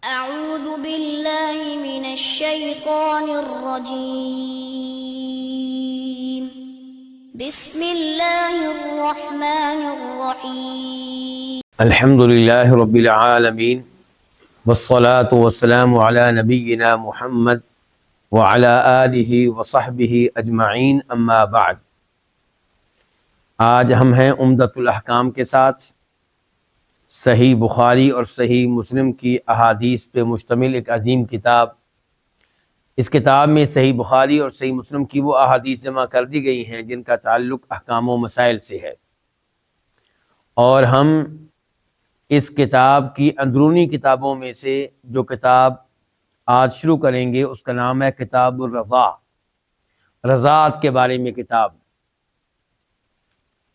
أعوذ بالله من الشيطان الرجيم بسم الله الرحمن الرحيم الحمد للہ رب العالمین والصلاة والسلام علی نبینا محمد وعلی آلہ وصحبہ اجمعین اما بعد۔ آج ہم ہیں عمدۃ الاحکام کے ساتھ صحیح بخاری اور صحیح مسلم کی احادیث پہ مشتمل ایک عظیم کتاب۔ اس کتاب میں صحیح بخاری اور صحیح مسلم کی وہ احادیث جمع کر دی گئی ہیں جن کا تعلق احکام و مسائل سے ہے، اور ہم اس کتاب کی اندرونی کتابوں میں سے جو کتاب آج شروع کریں گے اس کا نام ہے کتاب الرضاع، رضاعت کے بارے میں کتاب،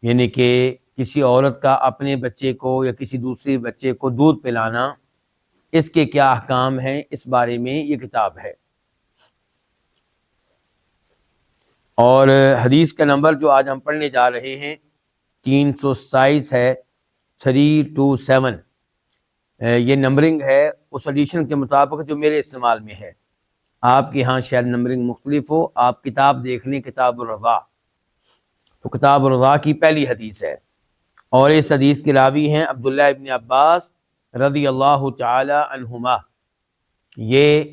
یعنی کہ کسی عورت کا اپنے بچے کو یا کسی دوسرے بچے کو دودھ پلانا، اس کے کیا احکام ہیں، اس بارے میں یہ کتاب ہے۔ اور حدیث کا نمبر جو آج ہم پڑھنے جا رہے ہیں 327 ہے، 327۔ یہ نمبرنگ ہے اس ایڈیشن کے مطابق جو میرے استعمال میں ہے، آپ کے ہاں شاید نمبرنگ مختلف ہو۔ آپ کتاب دیکھ لیں کتاب الرضاع، تو کتاب الرضاع کی پہلی حدیث ہے، اور اس حدیث کے راوی ہیں عبداللہ ابن عباس رضی اللہ تعالی عنہما۔ یہ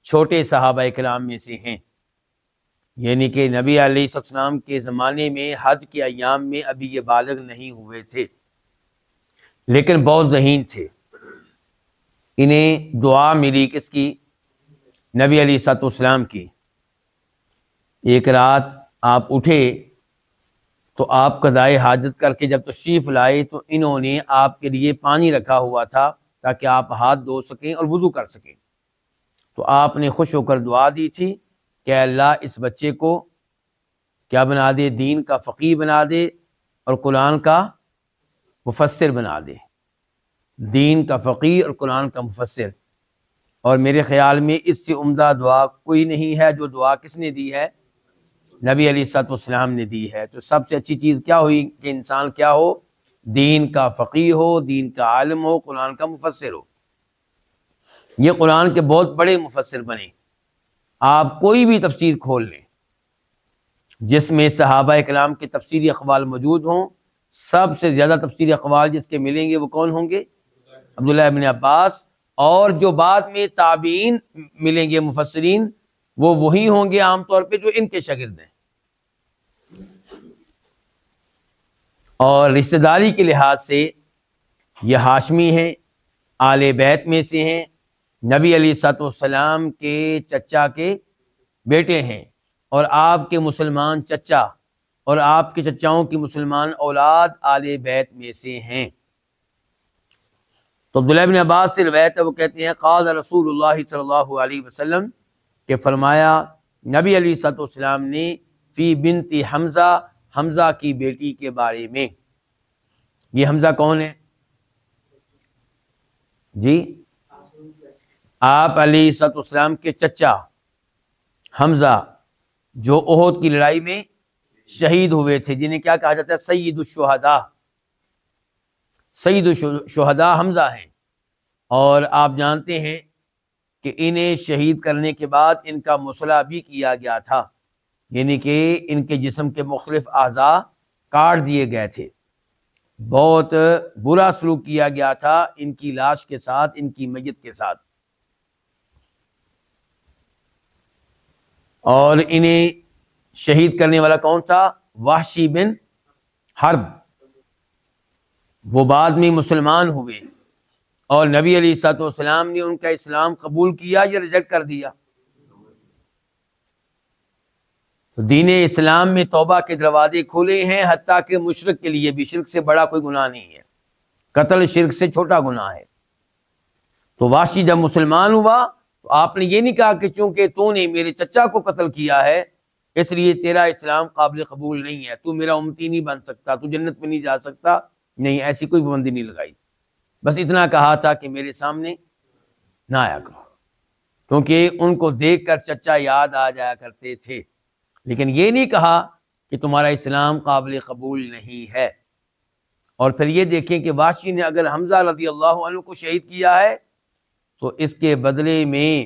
چھوٹے صحابہ کرام میں سے ہیں، یعنی کہ نبی علیہ السلام کے زمانے میں حج کے ایام میں ابھی یہ بالغ نہیں ہوئے تھے، لیکن بہت ذہین تھے۔ انہیں دعا ملی کس کی؟ نبی علیہ السلام کی۔ ایک رات آپ اٹھے تو آپ قضائے حاجت کر کے جب تشریف لائے تو انہوں نے آپ کے لیے پانی رکھا ہوا تھا تاکہ آپ ہاتھ دھو سکیں اور وضو کر سکیں، تو آپ نے خوش ہو کر دعا دی تھی کہ اللہ اس بچے کو کیا بنا دے؟ دین کا فقیہ بنا دے اور قرآن کا مفسر بنا دے، دین کا فقیہ اور قرآن کا مفسر۔ اور میرے خیال میں اس سے عمدہ دعا کوئی نہیں ہے جو دعا کس نے دی ہے؟ نبی علیہ السلام نے دی ہے۔ تو سب سے اچھی چیز کیا ہوئی کہ انسان کیا ہو؟ دین کا فقیہ ہو، دین کا عالم ہو، قرآن کا مفسر ہو۔ یہ قرآن کے بہت بڑے مفسر بنے۔ آپ کوئی بھی تفسیر کھول لیں جس میں صحابہ کرام کے تفسیری اقوال موجود ہوں، سب سے زیادہ تفسیری اقوال جس کے ملیں گے وہ کون ہوں گے؟ عبداللہ ابن عباس، اور جو بعد میں تابعین ملیں گے مفسرین، وہ وہی ہوں گے عام طور پہ جو ان کے شاگرد ہیں۔ اور رشتہ داری کے لحاظ سے یہ ہاشمی ہیں، آل بیت میں سے ہیں، نبی علیہ السلام کے چچا کے بیٹے ہیں، اور آپ کے مسلمان چچا اور آپ کے چچاؤں کی مسلمان اولاد آل بیت میں سے ہیں۔ تو عبداللہ بن عباس سے روایت ہے، وہ کہتے ہیں قال رسول اللہ صلی اللہ علیہ وسلم، کہ فرمایا نبی علیہ السلام نے فی بنت حمزہ، حمزہ کی بیٹی کے بارے میں۔ یہ حمزہ کون ہے جی؟ آپ علیہ السلام کے چچا حمزہ، جو احد کی لڑائی میں شہید ہوئے تھے، جنہیں کیا کہا جاتا ہے؟ سید الشہداء۔ سید الشہداء حمزہ ہیں، اور آپ جانتے ہیں کہ انہیں شہید کرنے کے بعد ان کا مصلح بھی کیا گیا تھا، یعنی کہ ان کے جسم کے مختلف اعضاء کاٹ دیے گئے تھے، بہت برا سلوک کیا گیا تھا ان کی لاش کے ساتھ، ان کی میت کے ساتھ۔ اور انہیں شہید کرنے والا کون تھا؟ وحشی بن حرب۔ وہ بعد میں مسلمان ہوئے، اور نبی علیہ السلام نے ان کا اسلام قبول کیا یا ریجیکٹ کر دیا؟ تو دین اسلام میں توبہ کے دروازے کھلے ہیں، حتیٰ کہ مشرک کے لیے بھی۔ شرک سے بڑا کوئی گناہ نہیں ہے، قتل شرک سے چھوٹا گناہ ہے۔ تو وحشی جب مسلمان ہوا تو آپ نے یہ نہیں کہا کہ چونکہ تو نے میرے چچا کو قتل کیا ہے اس لیے تیرا اسلام قابل قبول نہیں ہے، تو میرا امتی نہیں بن سکتا، تو جنت میں نہیں جا سکتا۔ نہیں، ایسی کوئی پابندی نہیں لگائی، بس اتنا کہا تھا کہ میرے سامنے نہ آیا کرو، کیونکہ ان کو دیکھ کر چچا یاد آ جایا کرتے تھے، لیکن یہ نہیں کہا کہ تمہارا اسلام قابل قبول نہیں ہے۔ اور پھر یہ دیکھیں کہ وحشی نے اگر حمزہ رضی اللہ عنہ کو شہید کیا ہے تو اس کے بدلے میں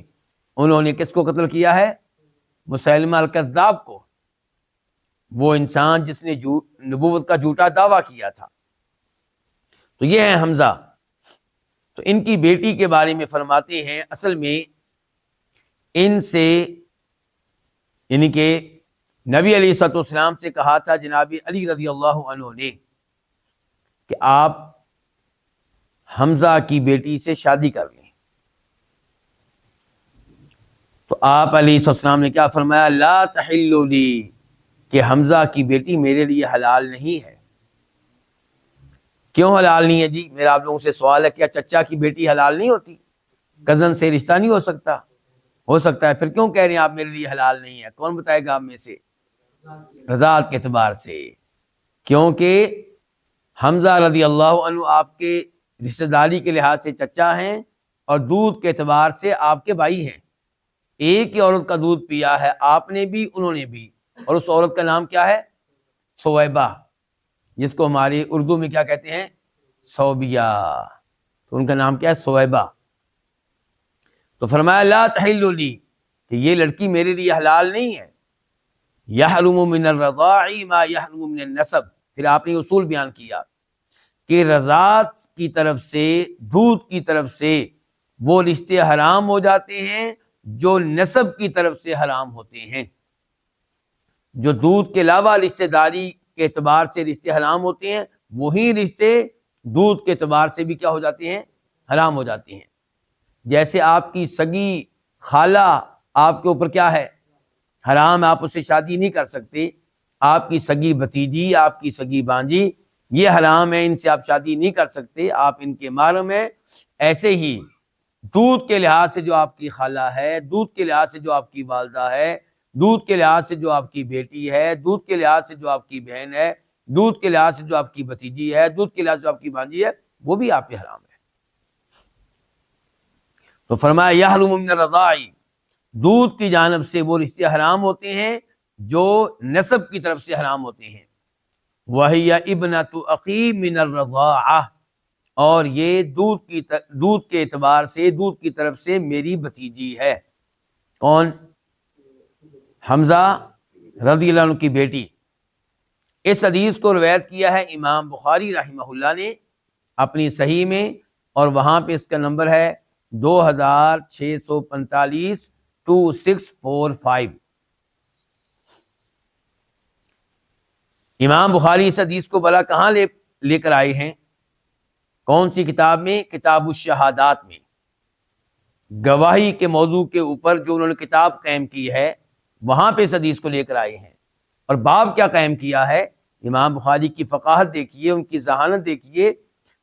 انہوں نے کس کو قتل کیا ہے؟ مسیلمہ الکذاب کو، وہ انسان جس نے نبوت کا جھوٹا دعویٰ کیا تھا۔ تو یہ ہے حمزہ۔ تو ان کی بیٹی کے بارے میں فرماتے ہیں اصل میں ان سے یعنی کہ نبی علیہ الصلوۃ والسلام سے کہا تھا جناب علی رضی اللہ عنہ نے کہ آپ حمزہ کی بیٹی سے شادی کر لیں۔ تو آپ علیہ السلام نے کیا فرمایا؟ لا تحل لی، کہ حمزہ کی بیٹی میرے لیے حلال نہیں ہے۔ کیوں حلال نہیں ہے جی؟ میرا آپ لوگوں سے سوال ہے، کیا چچا کی بیٹی حلال نہیں ہوتی؟ کزن سے رشتہ نہیں ہو سکتا؟ ہو سکتا ہے، پھر کیوں کہہ رہے ہیں آپ میرے لیے حلال نہیں ہے؟ کون بتائے گا آپ میں سے؟ رضاعت کے اعتبار سے، کیونکہ حمزہ رضی اللہ عنہ آپ کے رشتہ داری کے لحاظ سے چچا ہیں اور دودھ کے اعتبار سے آپ کے بھائی ہیں۔ ایک ہی عورت کا دودھ پیا ہے، آپ نے بھی انہوں نے بھی، اور اس عورت کا نام کیا ہے؟ ثویبہ، جس کو ہماری اردو میں کیا کہتے ہیں؟ صوبیہ۔ تو ان کا نام کیا ہے؟ ثویبہ۔ تو فرمایا لا تحل لی، کہ یہ لڑکی میرے لیے حلال نہیں ہے۔ یحرم من الرضاع ما یحرم من النسب، پھر آپ نے اصول بیان کیا کہ رضاعت کی طرف سے، دودھ کی طرف سے وہ رشتے حرام ہو جاتے ہیں جو نسب کی طرف سے حرام ہوتے ہیں۔ جو دودھ کے علاوہ رشتے داری کے اعتبار سے رشتے حرام ہوتے ہیں، وہی رشتے دودھ کے اعتبار سے بھی کیا ہو جاتے ہیں؟ حرام ہو جاتے ہیں۔ جیسے آپ کی سگی خالہ آپ کے اوپر کیا ہے؟ حرام، آپ اس سے شادی نہیں کر سکتے۔ آپ کی سگی بھتیجی، آپ کی سگی بانجی، یہ حرام ہے، ان سے آپ شادی نہیں کر سکتے، آپ ان کے محرم ہیں۔ ایسے ہی دودھ کے لحاظ سے جو آپ کی خالہ ہے، دودھ کے لحاظ سے جو آپ کی والدہ ہے، دودھ کے لحاظ سے جو آپ کی بیٹی ہے، دودھ کے لحاظ سے جو آپ کی بہن ہے، دودھ کے لحاظ سے جو آپ کی بھتیجی ہے، دودھ کے لحاظ سے جو آپ کی بانجی ہے، وہ بھی آپ پہ حرام ہے۔ تو فرمایا یحرم من الرضاع، دودھ کی جانب سے وہ رشتے حرام ہوتے ہیں جو نسب کی طرف سے حرام ہوتے ہیں۔ وَهِيَ ابْنَةُ أَخِي مِنَ الرَّضَاعَةِ، اور یہ دودھ کے اعتبار سے، دودھ کی طرف سے میری بھتیجی ہے۔ کون؟ حمزہ رضی اللہ عنہ کی بیٹی۔ اس حدیث کو روایت کیا ہے امام بخاری رحمہ اللہ نے اپنی صحیح میں، اور وہاں پہ اس کا نمبر ہے 2645 2645۔ امام بخاری اس حدیث کو بلا کہاں لے کر آئے ہیں؟ کون سی کتاب میں؟ کتاب الشہادات میں۔ گواہی کے موضوع کے اوپر جو انہوں نے کتاب قائم کی ہے، وہاں پہ اس حدیث کو لے کر آئے ہیں۔ اور باب کیا قائم کیا ہے؟ امام بخاری کی فقاہت دیکھیے، ان کی ذہانت دیکھیے۔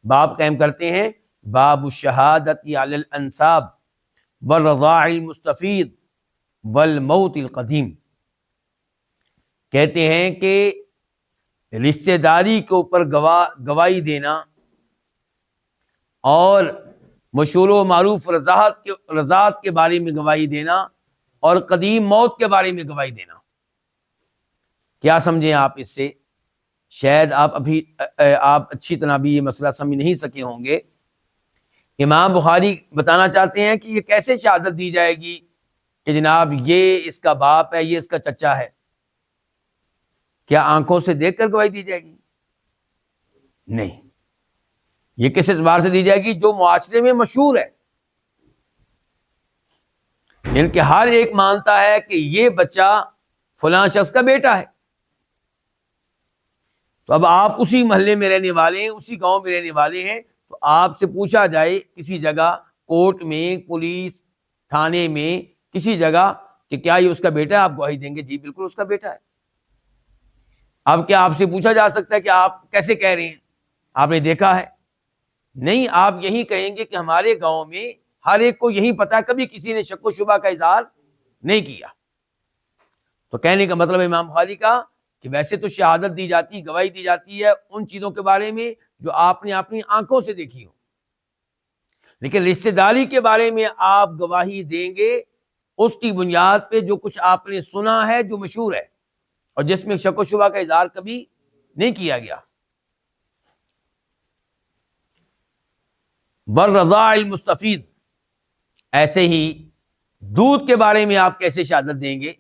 باب قائم کرتے ہیں باب الشہادت علی الانساب والرضاع المستفید والموت القدیم۔ کہتے ہیں کہ رشتہ داری کے اوپر گواہی دینا اور مشہور و معروف رضاعت کے بارے میں گواہی دینا اور قدیم موت کے بارے میں گواہی دینا، کیا سمجھیں آپ اس سے؟ شاید آپ اچھی طرح بھی یہ مسئلہ سمجھ نہیں سکے ہوں گے۔ امام بخاری بتانا چاہتے ہیں کہ یہ کیسے شہادت دی جائے گی کہ جناب یہ اس کا باپ ہے، یہ اس کا چچا ہے؟ کیا آنکھوں سے دیکھ کر گواہی دی جائے گی؟ نہیں، یہ کس اعتبار سے دی جائے گی؟ جو معاشرے میں مشہور ہے، یعنی کہ ہر ایک مانتا ہے کہ یہ بچہ فلاں شخص کا بیٹا ہے۔ تو اب آپ اسی محلے میں رہنے والے ہیں، اسی گاؤں میں رہنے والے ہیں، تو آپ سے پوچھا جائے کسی جگہ، کورٹ میں، پولیس تھانے میں، کسی جگہ کہ کیا یہ اس کا بیٹا ہے؟ آپ گواہی دیں گے جی بالکل اس کا بیٹا ہے۔ اب کیا آپ سے پوچھا جا سکتا ہے کہ آپ کیسے کہہ رہے ہیں، آپ نے دیکھا ہے؟ نہیں، آپ یہی کہیں گے کہ ہمارے گاؤں میں ہر ایک کو یہی پتا ہے، کبھی کسی نے شک و شبہ کا اظہار نہیں کیا۔ تو کہنے کا مطلب امام بخاری کا کہ ویسے تو شہادت دی جاتی، گواہی دی جاتی ہے ان چیزوں کے بارے میں جو آپ نے اپنی آنکھوں سے دیکھی ہو، لیکن رشتہ داری کے بارے میں آپ گواہی دیں گے اس کی بنیاد پہ جو کچھ آپ نے سنا ہے، جو مشہور ہے اور جس میں شک و شبہ کا اظہار کبھی نہیں کیا گیا۔ والرضاع المستفید، ایسے ہی دودھ کے بارے میں آپ کیسے شہادت دیں گے؟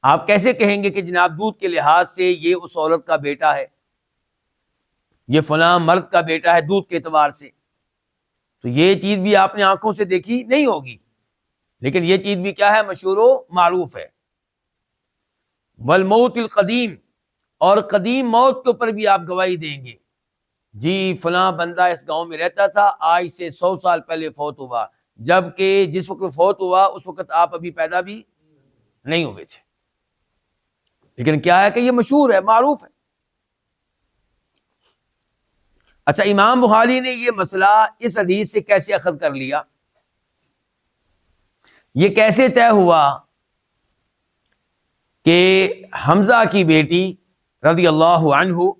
آپ کیسے کہیں گے کہ جناب دودھ کے لحاظ سے یہ اس عورت کا بیٹا ہے، یہ فلاں مرد کا بیٹا ہے دودھ کے اعتبار سے؟ تو یہ چیز بھی آپ نے آنکھوں سے دیکھی نہیں ہوگی، لیکن یہ چیز بھی کیا ہے؟ مشہور و معروف ہے۔ والموت القدیم، اور قدیم موت کے اوپر بھی آپ گواہی دیں گے، جی فلاں بندہ اس گاؤں میں رہتا تھا، آج سے 100 سال پہلے فوت ہوا، جبکہ جس وقت فوت ہوا اس وقت آپ ابھی پیدا بھی نہیں ہوئے تھے، لیکن کیا ہے کہ یہ مشہور ہے، معروف ہے۔ اچھا، امام بخاری نے یہ مسئلہ اس حدیث سے کیسے اخذ کر لیا؟ یہ کیسے طے ہوا کہ حمزہ کی بیٹی رضی اللہ عنہ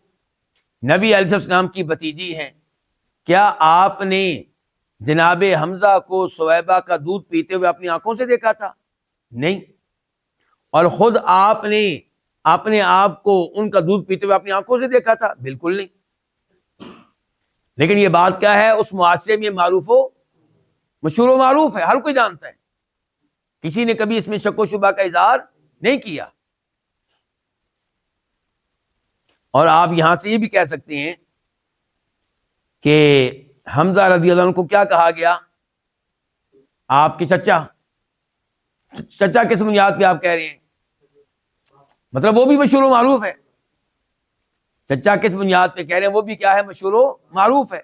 نبی علیہ السلام کی بھتیجی ہیں؟ کیا آپ نے جناب حمزہ کو سویبہ کا دودھ پیتے ہوئے اپنی آنکھوں سے دیکھا تھا؟ نہیں۔ اور خود آپ نے اپنے آپ کو ان کا دودھ پیتے ہوئے اپنی آنکھوں سے دیکھا تھا؟ بالکل نہیں۔ لیکن یہ بات کیا ہے؟ اس معاشرے میں معروف و مشہور و معروف ہے، ہر کوئی جانتا ہے، کسی نے کبھی اس میں شک و شبہ کا اظہار نہیں کیا۔ اور آپ یہاں سے یہ بھی کہہ سکتے ہیں کہ حمزہ رضی اللہ عنہ کو کیا کہا گیا؟ آپ کے چچا کس بنیاد پہ آپ کہہ رہے ہیں؟ مطلب وہ بھی مشہور و معروف ہے۔ چچا کس بنیاد پہ کہہ رہے ہیں؟ وہ بھی کیا ہے؟ مشہور و معروف ہے۔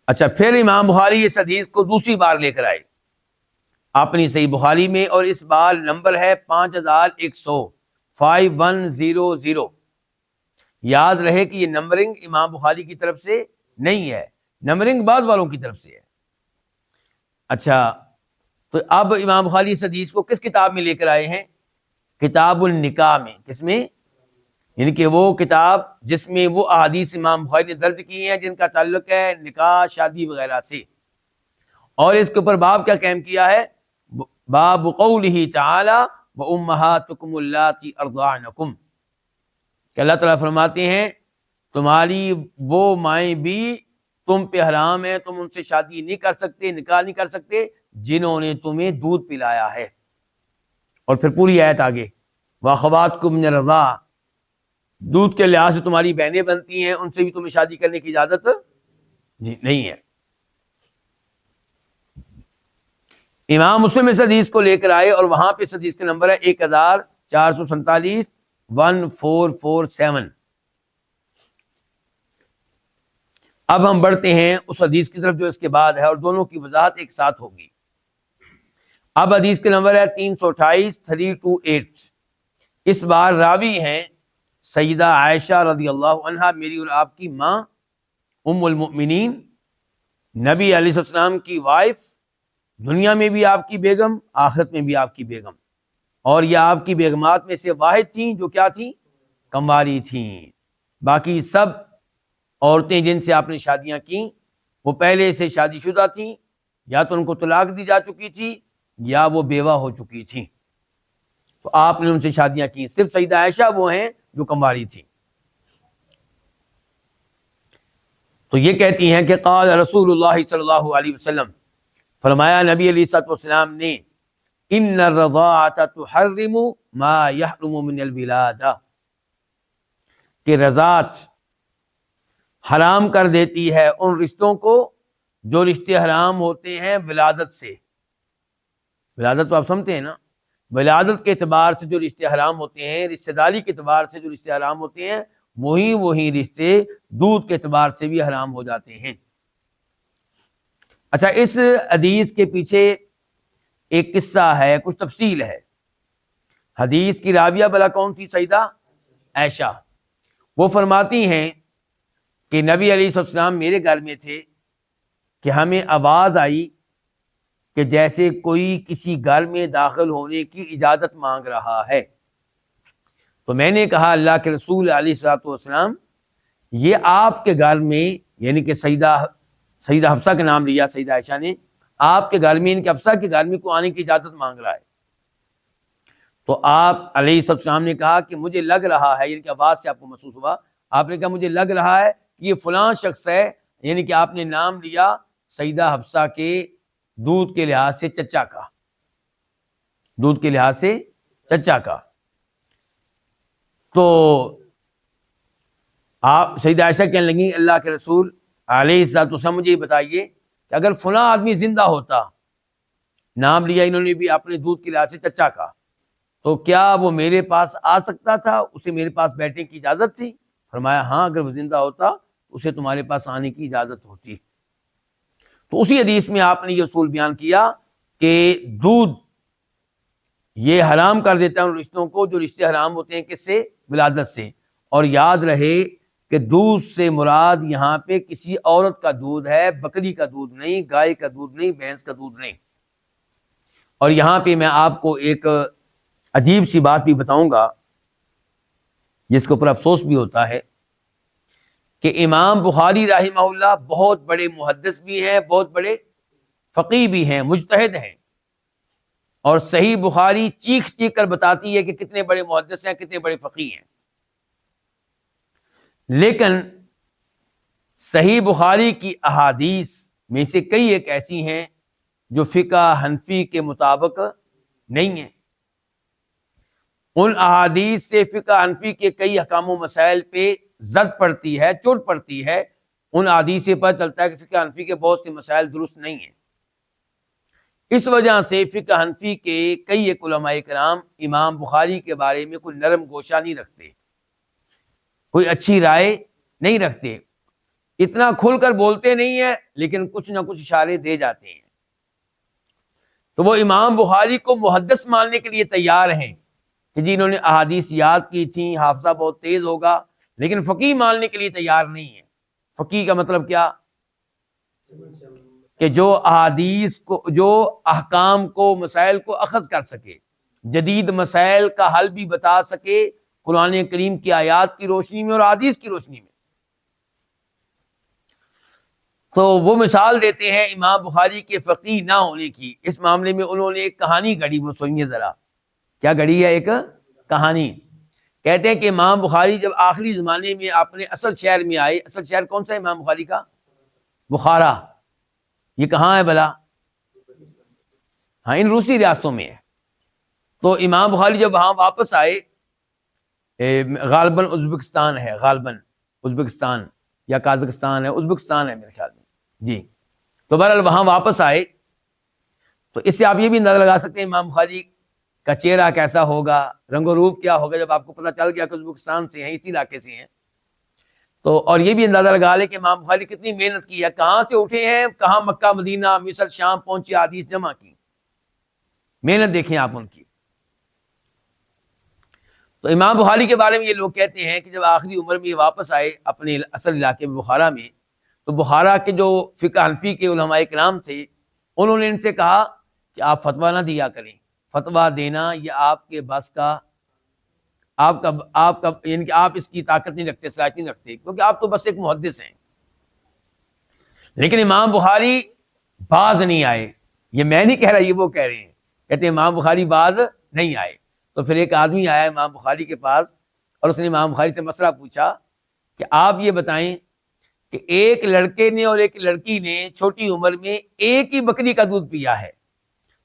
اچھا، پھر امام بخاری اس حدیث کو دوسری بار لے کر آئے اپنی صحیح بخاری میں، اور اس بار نمبر ہے 5100 یاد رہے کہ یہ نمبرنگ امام بخاری کی طرف سے نہیں ہے، نمبرنگ بعض والوں کی طرف سے ہے۔ اچھا، تو اب امام بخاری اس حدیث کو کس کتاب میں لے کر آئے ہیں؟ کتاب النکاح میں۔ کس میں؟ یعنی کہ وہ کتاب جس میں وہ احادیث امام بخاری نے درج کی ہیں جن کا تعلق ہے نکاح، شادی وغیرہ سے، اور اس کے اوپر باب کیا قائم کیا ہے؟ باب قولہ تعالی وامہاتکم اللاتی ارضعنکم، کہ اللہ تعالیٰ فرماتے ہیں تمہاری وہ مائیں بھی تم پہ حرام ہیں، تم ان سے شادی نہیں کر سکتے، نکاح نہیں کر سکتے، جنہوں نے تمہیں دودھ پلایا ہے۔ اور پھر پوری آیت آگے، واخواتکم من الرضاع، دودھ کے لحاظ سے تمہاری بہنیں بنتی ہیں، ان سے بھی تمہیں شادی کرنے کی اجازت جی نہیں ہے۔ امام مسلم اس حدیث کو لے کر آئے اور وہاں پہ اس حدیث کا نمبر ہے 1447 1447۔ اب ہم بڑھتے ہیں اس حدیث کی طرف جو اس کے بعد ہے، اور دونوں کی وضاحت ایک ساتھ ہوگی۔ اب حدیث کے نمبر ہے 328 328۔ اس بار راوی ہیں سیدہ عائشہ رضی اللہ عنہا، میری اور آپ کی ماں، ام المؤمنین، نبی علیہ السلام کی وائف، دنیا میں بھی آپ کی بیگم، آخرت میں بھی آپ کی بیگم، اور یہ آپ کی بیگمات میں سے واحد تھیں جو کیا تھیں؟ کنواری تھیں۔ باقی سب عورتیں جن سے آپ نے شادیاں کیں وہ پہلے سے شادی شدہ تھیں، یا تو ان کو طلاق دی جا چکی تھی یا وہ بیوہ ہو چکی تھیں، تو آپ نے ان سے شادیاں کی۔ صرف سیدہ عائشہ وہ ہیں جو کنواری تھیں۔ تو یہ کہتی ہیں کہ قال رسول اللہ صلی اللہ علیہ وسلم، فرمایا نبی علیہ الصلوۃ والسلام نے، ان الرضاعۃ تحرم ما یحرم من الولادہ، کہ رضاعت حرام کر دیتی ہے ان رشتوں کو جو رشتے حرام ہوتے ہیں ولادت سے۔ ولادت تو آپ سمجھتے ہیں نا، ولادت کے اعتبار سے جو رشتے حرام ہوتے ہیں، رشتہ داری کے اعتبار سے جو رشتے حرام ہوتے ہیں، وہی رشتے دودھ کے اعتبار سے بھی حرام ہو جاتے ہیں۔ اچھا، اس حدیث کے پیچھے ایک قصہ ہے، کچھ تفصیل ہے۔ حدیث کی راویہ بلا کون تھی؟ سیدہ عائشہ۔ وہ فرماتی ہیں کہ نبی علیہ السلام میرے گھر میں تھے کہ ہمیں آواز آئی کہ جیسے کوئی کسی گھر میں داخل ہونے کی اجازت مانگ رہا ہے، تو میں نے کہا اللہ کے رسول علیہ الصلوۃ والسلام، یہ آپ کے گھر میں، یعنی کہ سیدہ حفصہ کا نام لیا سیدہ عائشہ نے، آپ کے گھر میں، ان کے حفصہ کے گھر میں کوئی آنے کی اجازت مانگ رہا ہے۔ تو آپ علیہ السلام نے کہا کہ مجھے لگ رہا ہے، یعنی کہ آواز سے آپ کو محسوس ہوا، آپ نے کہا مجھے لگ رہا ہے کہ یہ فلاں شخص ہے، یعنی کہ آپ نے نام لیا سیدہ حفصہ کے دودھ کے لحاظ سے چچا کا، دودھ کے لحاظ سے چچا کا، تو آپ سیدہ عائشہ کہنے لگیں اللہ کے رسول علیہ الصلوۃ والسلام مجھے یہ بتائیے کہ اگر فلاں آدمی زندہ ہوتا، نام لیا انہوں نے بھی اپنے دودھ کے لحاظ سے چچا کا، تو کیا وہ میرے پاس آ سکتا تھا؟ اسے میرے پاس بیٹھنے کی اجازت تھی؟ فرمایا ہاں، اگر وہ زندہ ہوتا اسے تمہارے پاس آنے کی اجازت ہوتی۔ تو اسی حدیث میں آپ نے یہ اصول بیان کیا کہ دودھ یہ حرام کر دیتا ہے ان رشتوں کو جو رشتے حرام ہوتے ہیں کس سے؟ ولادت سے۔ اور یاد رہے کہ دودھ سے مراد یہاں پہ کسی عورت کا دودھ ہے، بکری کا دودھ نہیں، گائے کا دودھ نہیں، بھینس کا دودھ نہیں۔ اور یہاں پہ میں آپ کو ایک عجیب سی بات بھی بتاؤں گا جس کے اوپر افسوس بھی ہوتا ہے کہ امام بخاری رحمہ اللہ بہت بڑے محدث بھی ہیں، بہت بڑے فقیہ بھی ہیں، مجتہد ہیں، اور صحیح بخاری چیخ چیخ کر بتاتی ہے کہ کتنے بڑے محدث ہیں، کتنے بڑے فقیہ ہیں، لیکن صحیح بخاری کی احادیث میں سے کئی ایک ایسی ہیں جو فقہ حنفی کے مطابق نہیں ہیں۔ ان احادیث سے فقہ حنفی کے کئی احکام و مسائل پہ زد پڑتی ہے، چوٹ پڑتی ہے۔ ان احادیث سے پتہ چلتا ہے کہ فقہ حنفی کے بہت سے مسائل درست نہیں ہیں۔ اس وجہ سے فقہ حنفی کے کئی ایک علماء کرام امام بخاری کے بارے میں کوئی نرم گوشہ نہیں رکھتے، کوئی اچھی رائے نہیں رکھتے، اتنا کھل کر بولتے نہیں ہیں لیکن کچھ نہ کچھ اشارے دے جاتے ہیں۔ تو وہ امام بخاری کو محدث ماننے کے لیے تیار ہیں کہ جی انہوں نے احادیث یاد کی تھیں، حافظہ بہت تیز ہوگا، لیکن فقیہ ماننے کے لیے تیار نہیں ہے۔ فقیہ کا مطلب کیا؟ کہ جو احادیث کو، جو احکام کو، مسائل کو اخذ کر سکے، جدید مسائل کا حل بھی بتا سکے قرآن کریم کی آیات کی روشنی میں اور احادیث کی روشنی میں۔ تو وہ مثال دیتے ہیں امام بخاری کے فقیہ نہ ہونے کی۔ اس معاملے میں انہوں نے ایک کہانی گڑھی، وہ سنیے ذرا کیا گڑھی ہے، ایک کہانی۔ کہتے ہیں کہ امام بخاری جب آخری زمانے میں اپنے اصل شہر میں آئے، اصل شہر کون سا ہے امام بخاری کا؟ بخارا۔ یہ کہاں ہے بھلا؟ ہاں، ان روسی ریاستوں میں ہے۔ تو امام بخاری جب وہاں واپس آئے، غالباً ازبکستان ہے، غالباً ازبکستان یا قازقستان ہے، ازبکستان ہے میرے خیال میں، جی۔ تو بہرحال وہاں واپس آئے، تو اس سے آپ یہ بھی اندازہ لگا سکتے ہیں امام بخاری کا چہرہ کیسا ہوگا، رنگ و روپ کیا ہوگا، جب آپ کو پتہ چل گیا کہ ازبکستان سے ہیں، اسی علاقے سے ہیں۔ تو اور یہ بھی اندازہ لگا لیں کہ امام بخاری کتنی محنت کی ہے، کہاں سے اٹھے ہیں، کہاں مکہ مدینہ مصر شام پہنچے، حدیث جمع کی، محنت دیکھیں آپ ان کی۔ تو امام بخاری کے بارے میں یہ لوگ کہتے ہیں کہ جب آخری عمر میں یہ واپس آئے اپنے اصل علاقے میں بخارا میں، تو بخارا کے جو فقہ حنفی کے علماء کرام تھے، انہوں نے ان سے کہا کہ آپ فتویٰ نہ دیا کریں، فتویٰ دینا یہ آپ کے بس کا، آپ کا یعنی کہ آپ اس کی طاقت نہیں رکھتے، صلاحیت نہیں رکھتے، کیونکہ آپ تو بس ایک محدث ہیں۔ لیکن امام بخاری باز نہیں آئے، یہ میں نہیں کہہ رہا، یہ وہ کہہ رہے ہیں، کہتے ہیں امام بخاری باز نہیں آئے۔ تو پھر ایک آدمی آیا امام بخاری کے پاس اور اس نے امام بخاری سے مسئلہ پوچھا کہ آپ یہ بتائیں کہ ایک لڑکے نے اور ایک لڑکی نے چھوٹی عمر میں ایک ہی بکری کا دودھ پیا ہے،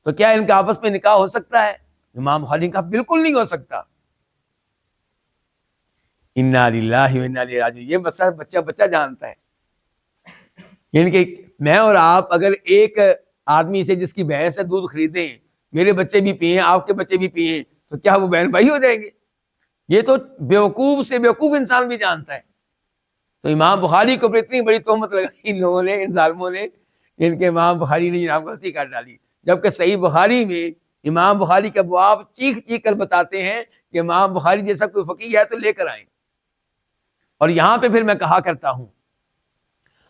تو کیا ان کا آپس میں نکاح ہو سکتا ہے؟ امام بخاری نے کہا بالکل نہیں ہو سکتا۔ انا للہ و انا الیہ راجعون، یہ مسئلہ بچہ جانتا ہے۔ یعنی کہ میں اور آپ اگر ایک آدمی سے جس کی بھینس سے دودھ خریدیں، میرے بچے بھی پیئیں، آپ کے بچے بھی پیئیں، تو کیا وہ بہن بھائی ہو جائیں گے؟ یہ تو بیوقوف سے بیوقوف انسان بھی جانتا ہے۔ تو امام بخاری کو اتنی بڑی تہمت لگائی ان لوگوں نے، ان ظالموں نے، ان کے امام بخاری نے جناب غلطی کر ڈالی، جبکہ صحیح بخاری میں امام بخاری کے ابواب چیخ چیخ کر بتاتے ہیں کہ امام بخاری جیسا کوئی فقیہ ہے تو لے کر آئیں۔ اور یہاں پہ پھر میں کہا کرتا ہوں،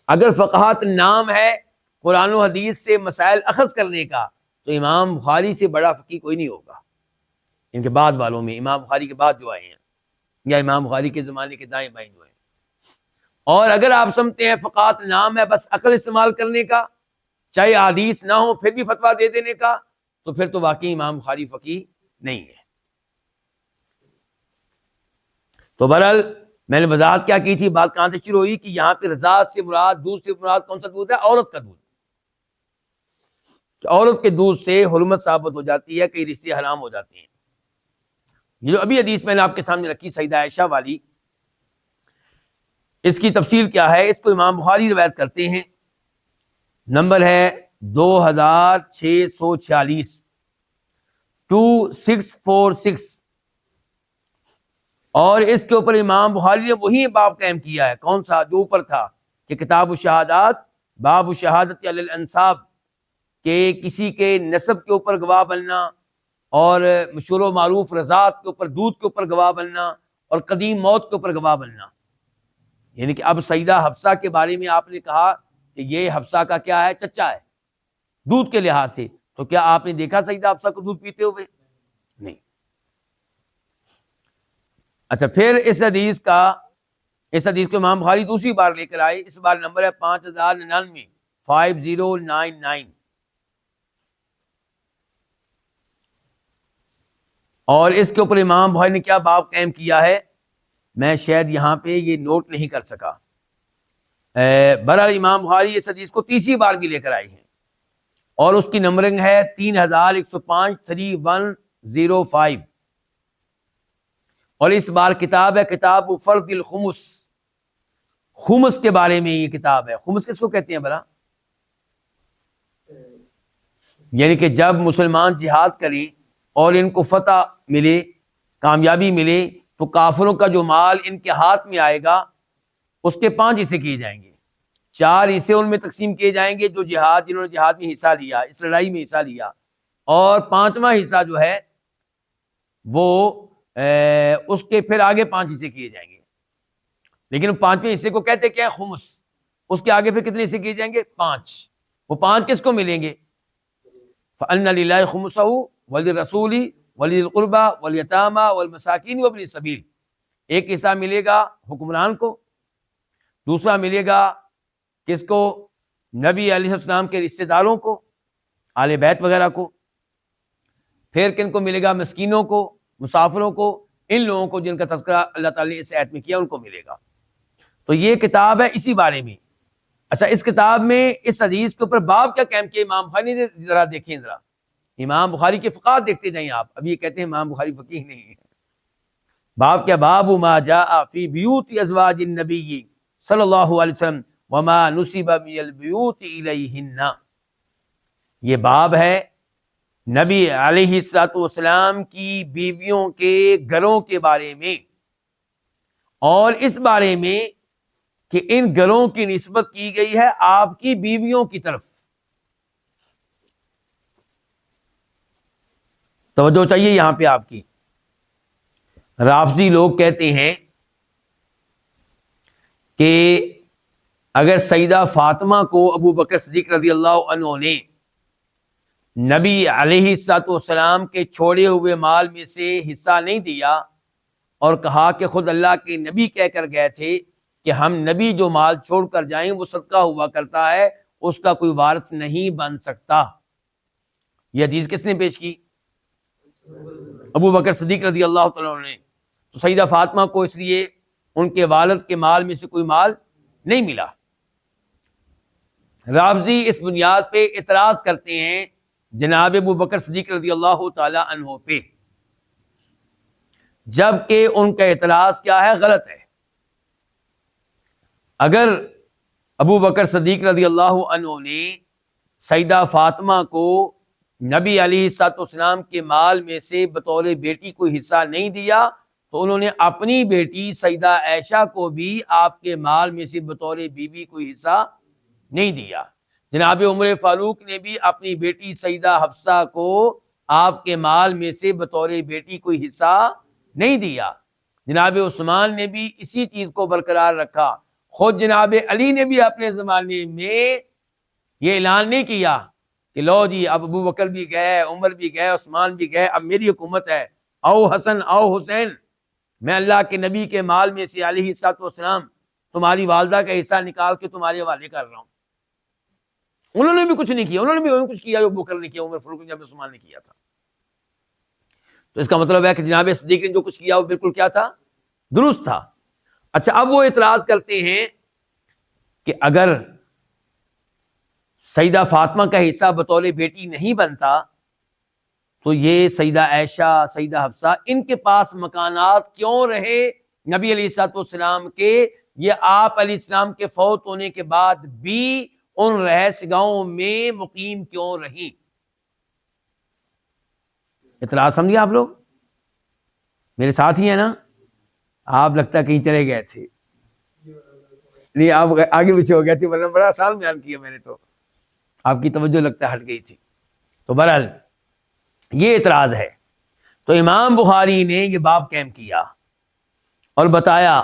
اگر فقہات نام ہے قرآن و حدیث سے مسائل اخذ کرنے کا، تو امام بخاری سے بڑا فقیہ کوئی نہیں ہوگا ان کے بعد والوں میں، امام بخاری کے بعد جو آئے ہیں یا امام بخاری کے زمانے کے دائیں بائیں جو ہیں۔ اور اگر آپ سمجھتے ہیں فقہات نام ہے بس عقل استعمال کرنے کا، چاہے حدیث نہ ہو پھر بھی فتویٰ دے دینے کا، تو پھر تو واقعی امام بخاری فقیہ نہیں ہے۔ تو بہرحال میں نے وضاحت کیا کی تھی، بات کہاں سے شروع ہوئی کہ یہاں پہ رضاعت سے مراد، دودھ سے مراد کون سا دودھ ہے؟ عورت کا دودھ. کہ عورت کے دودھ سے حرمت ثابت ہو جاتی ہے، کئی رشتے حرام ہو جاتے ہیں. یہ جو ابھی حدیث میں نے آپ کے سامنے رکھی سیدہ عائشہ والی، اس کی تفصیل کیا ہے؟ اس کو امام بخاری روایت کرتے ہیں، نمبر ہے 2646 2646، اور اس کے اوپر امام بخاری نے وہی باب قائم کیا ہے. کون سا؟ جو اوپر تھا کہ کتاب الشہادات، باب الشہادت علی الانساب، کہ کسی کے نسب کے اوپر گواہ بننا، اور مشہور و معروف رضاعت کے اوپر، دودھ کے اوپر گواہ بننا، اور قدیم موت کے اوپر گواہ بننا. یعنی کہ اب سیدہ حفصہ کے بارے میں آپ نے کہا کہ یہ حفصہ کا کیا ہے؟ چچا ہے دودھ کے لحاظ سے. تو کیا آپ نے دیکھا سیدہ حفصہ کو دودھ پیتے ہوئے؟ نہیں. اچھا، پھر اس حدیث کو امام بخاری دوسری بار لے کر آئے. اس بار نمبر ہے 5099 5099، اور اس کے اوپر امام بخاری نے کیا باب قائم کیا ہے؟ میں شاید یہاں پہ یہ نوٹ نہیں کر سکا. بہرحال امام بخاری اس حدیث کو تیسری بار بھی لے کر آئے ہیں، اور اس کی نمبرنگ ہے 3105 3105، اور اس بار کتاب ہے کتاب فرض الخمس. خمس کے بارے میں یہ کتاب ہے. خمس کس کو کہتے ہیں بھلا؟ یعنی کہ جب مسلمان جہاد کریں اور ان کو فتح ملے، کامیابی ملے، تو کافروں کا جو مال ان کے ہاتھ میں آئے گا اس کے 5 حصے کیے جائیں گے. 4 حصے ان میں تقسیم کیے جائیں گے جنہوں نے جہاد میں حصہ لیا، اس لڑائی میں حصہ لیا، اور 5واں حصہ جو ہے وہ اس کے پھر آگے 5 حصے کیے جائیں گے. لیکن 5ویں حصے کو کہتے کیا ہے؟ خمس. اس کے آگے پھر کتنے حصے کیے جائیں گے؟ 5. وہ 5 کس کو ملیں گے؟ فَأَنَّ لِلَّهِ خُمُسَهُ وَلِلرَّسُولِ وَلِذِي الْقُرْبَى وَالْيَتَامَى وَالْمَسَاكِينِ وَابْنِ السَّبِيلِ. ایک حصہ ملے گا حکمران کو، دوسرا ملے گا کس کو؟ نبی علیہ السلام کے رشتہ داروں کو، آل بیت وغیرہ کو. پھر کن کو ملے گا؟ مسکینوں کو، مسافروں کو، ان لوگوں کو جن کا تذکرہ اللہ تعالی نے اس آیت میں کیا، ان کو ملے گا. تو یہ کتاب ہے اسی بارے میں. اچھا، اس کتاب میں اس حدیث کے اوپر باب کیا قائم کیا امام بخاری نے؟ ذرا دیکھیں، ذرا امام بخاری کے فقہات دیکھتے جائیں آپ. ابھی یہ کہتے ہیں امام بخاری فقیہ نہیں ہے. باب کیا؟ باب ما جاء فی بیوت ازواج النبی صلی اللہ علیہ وسلم وما نسب من البیوت الیہن. یہ باب ہے نبی علیہ الصلوۃ والسلام کی بیویوں کے گھروں کے بارے میں، اور اس بارے میں کہ ان گھروں کی نسبت کی گئی ہے آپ کی بیویوں کی طرف. توجہ چاہیے یہاں پہ آپ کی. رافضی لوگ کہتے ہیں کہ اگر سیدہ فاطمہ کو ابو بکر صدیق رضی اللہ عنہ نے نبی علیہ الصلوۃ والسلام کے چھوڑے ہوئے مال میں سے حصہ نہیں دیا، اور کہا کہ خود اللہ کے نبی کہہ کر گئے تھے کہ ہم نبی جو مال چھوڑ کر جائیں وہ صدقہ ہوا کرتا ہے، اس کا کوئی وارث نہیں بن سکتا. یہ حدیث کس نے پیش کی؟ ابو بکر صدیق رضی اللہ تعالیٰ عنہ نے. تو سیدہ فاطمہ کو اس لیے ان کے والد کے مال میں سے کوئی مال نہیں ملا. رافضی اس بنیاد پہ اعتراض کرتے ہیں جناب ابو بکر صدیق رضی اللہ تعالی عنہ پہ، جبکہ ان کا اعتراض کیا ہے؟ غلط ہے. اگر ابو بکر صدیق رضی اللہ عنہ نے سیدہ فاطمہ کو نبی علیہ الصلوۃ والسلام کے مال میں سے بطور بیٹی کوئی حصہ نہیں دیا، تو انہوں نے اپنی بیٹی سیدہ عائشہ کو بھی آپ کے مال میں سے بطور بیوی کوئی حصہ نہیں دیا. جناب عمر فاروق نے بھی اپنی بیٹی سیدہ حفصہ کو آپ کے مال میں سے بطور بیٹی کوئی حصہ نہیں دیا. جناب عثمان نے بھی اسی چیز کو برقرار رکھا. خود جناب علی نے بھی اپنے زمانے میں یہ اعلان نہیں کیا کہ لو جی اب ابو بکر بھی گئے، عمر بھی گئے، عثمان بھی گئے، اب میری حکومت ہے، آؤ حسن آؤ حسین، میں اللہ کے نبی کے مال میں سے علیہ الصلوۃ والسلام تمہاری والدہ کا حصہ نکال کے تمہارے حوالے کر رہا ہوں. انہوں نے بھی کچھ نہیں کیا، انہوں نے بھی وہی کچھ کیا جو ابو بکر نے کیا، عمر فاروق نے، جب عثمان نے کیا تھا. تو اس کا مطلب ہے کہ جناب صدیق نے جو کچھ کیا وہ بالکل کیا تھا؟ درست تھا. اچھا، اب وہ اعتراض کرتے ہیں کہ اگر سیدہ فاطمہ کا حصہ بطور بیٹی نہیں بنتا تو یہ سیدہ عائشہ، سیدہ حفصہ، ان کے پاس مکانات کیوں رہے نبی علیہ الصلوۃ والسلام کے؟ یہ آپ علیہ السلام کے فوت ہونے کے بعد بھی ان رہائش گاہوں میں مقیم کیوں رہیں؟ اعتراض سمجھے آپ لوگ؟ میرے ساتھ ہی ہیں نا؟ آپ لگتا ہے کہیں چلے گئے تھے، نہیں آپ آگے پیچھے ہو گئے تھے، ورنہ بڑا آسان بیان کیا میں نے، تو آپ کی توجہ لگتا ہے ہٹ گئی تھی۔ تو بہرحال یہ اعتراض ہے۔ تو امام بخاری نے یہ باب قائم کیا اور بتایا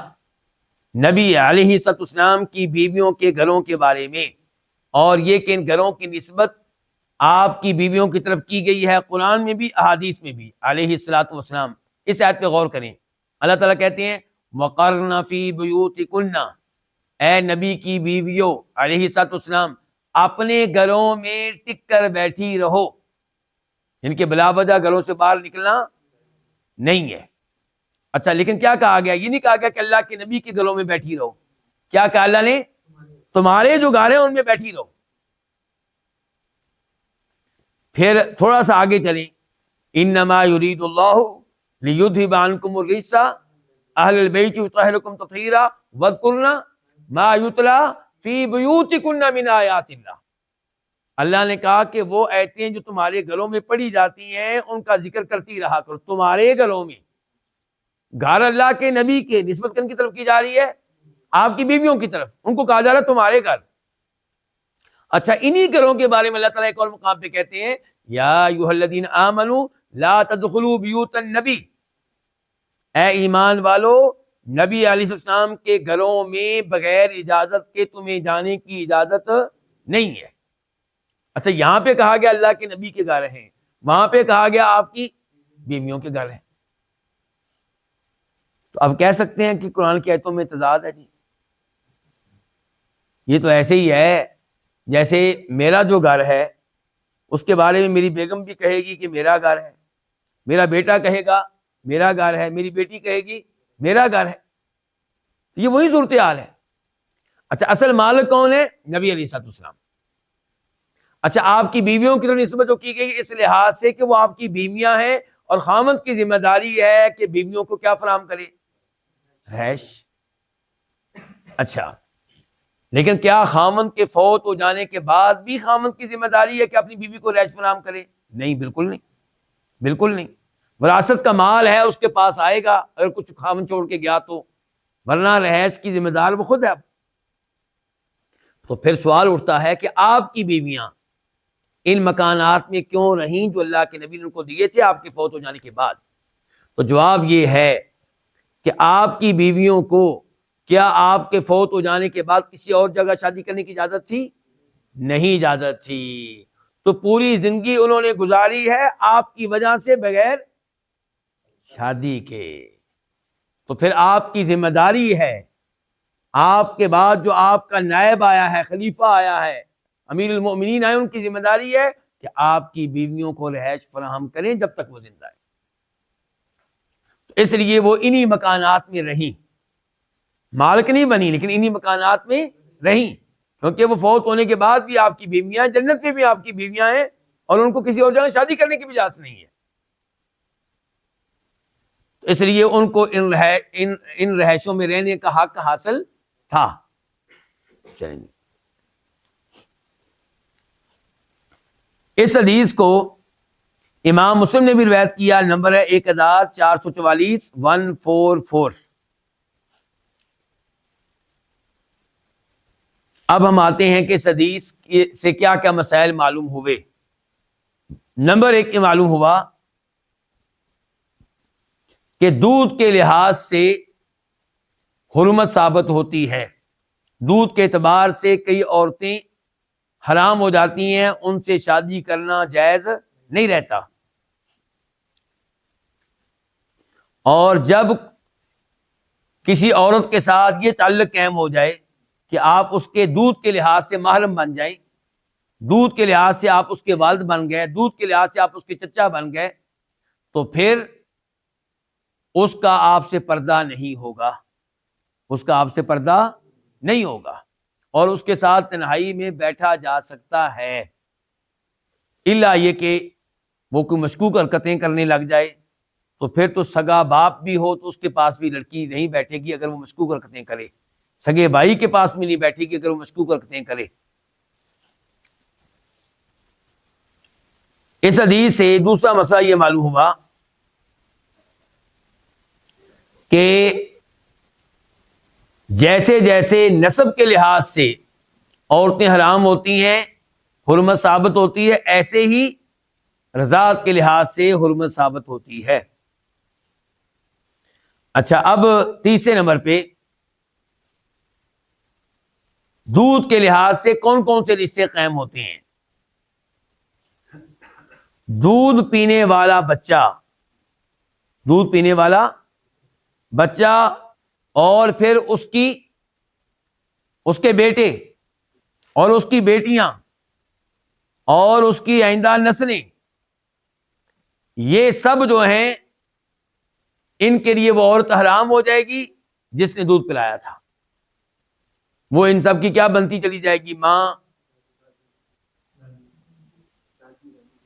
نبی علیہ الصلوۃ والسلام کی بیویوں کے گھروں کے بارے میں، اور یہ کہ ان گھروں کی نسبت آپ کی بیویوں کی طرف کی گئی ہے، قرآن میں بھی احادیث میں بھی علیہ الصلوۃ والسلام۔ اس آیت پہ غور کریں، اللہ تعالیٰ کہتے ہیں وَقَرْنَ فِي بُيُوتِكُنَّ، اے نبی کی بیویوں علیہ الصلوۃ والسلام اپنے گھروں میں ٹک کر بیٹھی رہو، ان کے بلا وجہ گھروں سے باہر نکلنا نہیں ہے۔ اچھا، لیکن کیا کہا گیا؟ یہ نہیں کہا گیا کہ اللہ کے نبی کے گھروں میں بیٹھی رہو، کیا کہا اللہ نے؟ تمہارے جو گھر ہیں ان میں بیٹھی رہو۔ پھر تھوڑا سا آگے چلیں، انما یرید اللہ لیذھب عنکم الرجس اہل البیت ویطہرکم تطہیرا واذکرن ما یتلی فی بیوتکن من آیات اللہ۔ اللہ نے کہا کہ وہ آیتیں جو تمہارے گھروں میں پڑھی جاتی ہیں ان کا ذکر کرتی رہا کرو۔ تمہارے گھروں میں، گھر اللہ کے نبی کے نسبت کن کی طرف کی جا رہی ہے؟ آپ کی بیویوں کی طرف، ان کو کہا جا رہا ہے تمہارے گھر۔ اچھا، انہی گھروں کے بارے میں اللہ تعالیٰ ایک اور مقام پہ کہتے ہیں یا ایھا الذین آمنوا لا تدخلوا بیوت النبی، اے ایمان والو نبی علیہ السلام کے گھروں میں بغیر اجازت کے تمہیں جانے کی اجازت نہیں ہے۔ اچھا، یہاں پہ کہا گیا اللہ کے نبی کے گھر ہیں، وہاں پہ کہا گیا آپ کی بیویوں کے گھر ہیں، تو اب کہہ سکتے ہیں کہ قرآن کی آیتوں میں تضاد ہے؟ جی یہ تو ایسے ہی ہے جیسے میرا جو گھر ہے اس کے بارے میں میری بیگم بھی کہے گی کہ میرا گھر ہے، میرا بیٹا کہے گا میرا گھر ہے، میری بیٹی کہے گی میرا گھر ہے، تو یہ وہی صورتحال ہے۔ اچھا، اصل مالک کون ہے؟ نبی علیہ الصلوۃ والسلام۔ اچھا، آپ کی بیویوں کی طرف نسبت جو کی گئی اس لحاظ سے کہ وہ آپ کی بیویاں ہیں اور خاوند کی ذمہ داری ہے کہ بیویوں کو کیا فراہم کرے؟ رہائش۔ اچھا، لیکن کیا خاوند کے فوت ہو جانے کے بعد بھی خاوند کی ذمہ داری ہے کہ اپنی بیوی کو رہائش فراہم کرے؟ نہیں، بالکل نہیں، بالکل نہیں۔ وراثت کا مال ہے، اس کے پاس آئے گا اگر کچھ خاوند چھوڑ کے گیا تو، ورنہ رہائش کی ذمہ دار وہ خود ہے۔ تو پھر سوال اٹھتا ہے کہ آپ کی بیویاں ان مکانات میں کیوں رہیں جو اللہ کے نبی نے ان کو دیے تھے آپ کے فوت ہو جانے کے بعد؟ تو جواب یہ ہے کہ آپ کی بیویوں کو کیا آپ کے فوت ہو جانے کے بعد کسی اور جگہ شادی کرنے کی اجازت تھی؟ نہیں اجازت تھی، تو پوری زندگی انہوں نے گزاری ہے آپ کی وجہ سے بغیر شادی کے۔ تو پھر آپ کی ذمہ داری ہے، آپ کے بعد جو آپ کا نائب آیا ہے، خلیفہ آیا ہے، امیر المؤمنین آئے، ان کی ذمہ داری ہے کہ آپ کی بیویوں کو رہائش فراہم کریں جب تک وہ زندہ ہے۔ تو اس لیے وہ انہی مکانات میں رہیں، مالک نہیں بنی لیکن انہی مکانات میں رہیں، کیونکہ وہ فوت ہونے کے بعد بھی آپ کی بیویاں، جنت میں بھی آپ کی بیویاں ہیں، اور ان کو کسی اور جگہ شادی کرنے کی بھی اجازت نہیں ہے۔ اس لیے ان کو ان رہائشوں میں رہنے کا حق حاصل تھا۔ چلیں، اس حدیث کو امام مسلم نے بھی روایت کیا، نمبر ہے 1444 144۔ اب ہم آتے ہیں کہ اس حدیث سے کیا کیا مسائل معلوم ہوئے۔ نمبر 1 یہ معلوم ہوا کہ دودھ کے لحاظ سے حرمت ثابت ہوتی ہے، دودھ کے اعتبار سے کئی عورتیں حرام ہو جاتی ہیں، ان سے شادی کرنا جائز نہیں رہتا، اور جب کسی عورت کے ساتھ یہ تعلق قائم ہو جائے کہ آپ اس کے دودھ کے لحاظ سے محرم بن جائیں، دودھ کے لحاظ سے آپ اس کے والد بن گئے، دودھ کے لحاظ سے آپ اس کے چچا بن گئے، تو پھر اس کا آپ سے پردہ نہیں ہوگا۔ اس کا آپ سے پردہ نہیں ہوگا، اور اس کے ساتھ تنہائی میں بیٹھا جا سکتا ہے، الا یہ کہ وہ کوئی مشکوک حرکتیں کرنے لگ جائے، تو پھر تو سگا باپ بھی ہو تو اس کے پاس بھی لڑکی نہیں بیٹھے گی اگر وہ مشکوک حرکتیں کرے، سگے بھائی کے پاس بھی نہیں بیٹھے گی اگر وہ مشکوک حرکتیں کرے۔ اس حدیث سے دوسرا مسئلہ یہ معلوم ہوا کہ جیسے جیسے نسب کے لحاظ سے عورتیں حرام ہوتی ہیں، حرمت ثابت ہوتی ہے، ایسے ہی رضاعت کے لحاظ سے حرمت ثابت ہوتی ہے۔ اچھا، اب تیسرے نمبر پہ دودھ کے لحاظ سے کون کون سے رشتے قائم ہوتے ہیں؟ دودھ پینے والا بچہ، دودھ پینے والا بچہ، اور پھر اس کے بیٹے اور اس کی بیٹیاں اور اس کی آئندہ نسلیں، یہ سب جو ہیں ان کے لیے وہ عورت حرام ہو جائے گی جس نے دودھ پلایا تھا۔ وہ ان سب کی کیا بنتی چلی جائے گی؟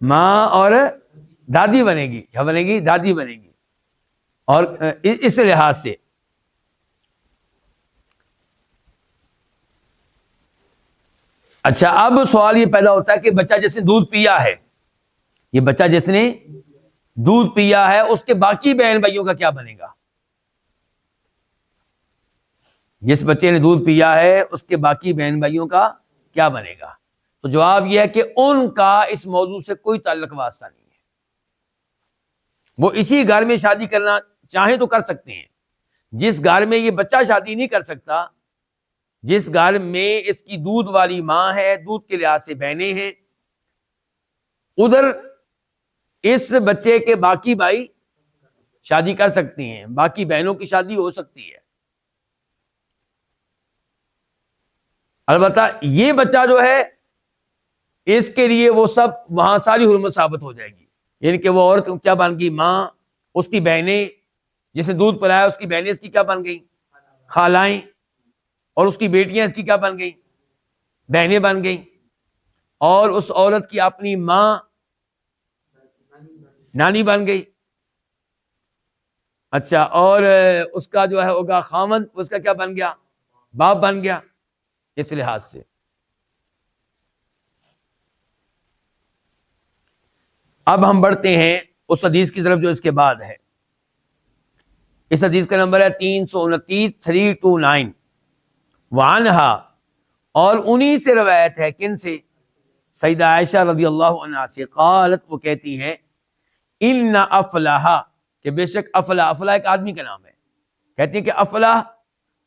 ماں اور دادی بنے گی، کیا بنے گی؟ دادی بنے گی۔ اور اس لحاظ سے اچھا، اب سوال یہ پیدا ہوتا ہے کہ بچہ جس نے دودھ پیا ہے، یہ بچہ جس نے دودھ پیا ہے، اس کے باقی بہن بھائیوں کا کیا بنے گا؟ جس بچے نے دودھ پیا ہے اس کے باقی بہن بھائیوں کا کیا بنے گا؟ تو جواب یہ ہے کہ ان کا اس موضوع سے کوئی تعلق واسطہ نہیں ہے، وہ اسی گھر میں شادی کرنا چاہیں تو کر سکتے ہیں۔ جس گھر میں یہ بچہ شادی نہیں کر سکتا، جس گھر میں اس کی دودھ والی ماں ہے، دودھ کے لحاظ سے بہنیں ہیں، ادھر اس بچے کے باقی بھائی شادی کر سکتے ہیں، باقی بہنوں کی شادی ہو سکتی ہے۔ البتہ یہ بچہ جو ہے اس کے لیے وہ سب وہاں ساری حرمت ثابت ہو جائے گی، یعنی کہ وہ عورت کیا بن گئی؟ ماں، اس کی بہنیں، جس نے دودھ پلایا اس کی بہنیں اس کی کیا بن گئی؟ خالائیں، اور اس کی بیٹیاں اس کی کیا بن گئی؟ بہنیں بن گئیں، اور اس عورت کی اپنی ماں نانی بن گئی۔ اچھا، اور اس کا جو ہے ہوگا خامند، اس کا کیا بن گیا؟ باپ بن گیا۔ اس لحاظ سے اب ہم بڑھتے ہیں اس حدیث کی طرف جو اس کے بعد ہے۔ اس حدیث کا نمبر ہے 329، 329۔ وعنہا، اور انہی سے روایت ہے، کن سے؟ سیدہ عائشہ رضی اللہ عنہا سے، قالت، وہ کہتی ہیں، ان افلح، کہ بے شک افلح، افلح ایک آدمی کا نام ہے، کہتی ہیں کہ افلح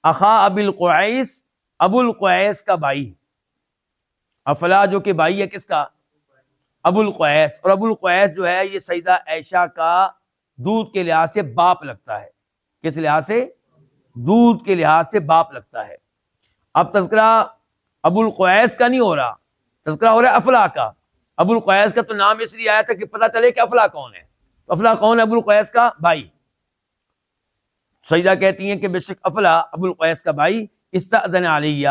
اخا ابی القعیس، ابو القعیس کا بھائی، افلح جو کہ بھائی ہے کس کا؟ ابو القعیس، اور ابو القعیس جو ہے یہ سیدہ عائشہ کا دودھ کے لحاظ سے باپ لگتا ہے۔ کس لحاظ سے؟ دودھ کے لحاظ سے باپ لگتا ہے۔ اب تذکرہ ابو القعیس کا نہیں ہو رہا، تذکرہ ہو رہا ہے افلاح کا۔ ابو القعیس کا تو نام اس لیے آیا تھا کہ پتہ چلے کہ افلاح کون ہے۔ افلاح کون ہے؟ ابو القعیس کا بھائی۔ سیدہ کہتی ہیں کہ بے شک افلاح، ابو القعیس کا بھائی، استأذن علیہ،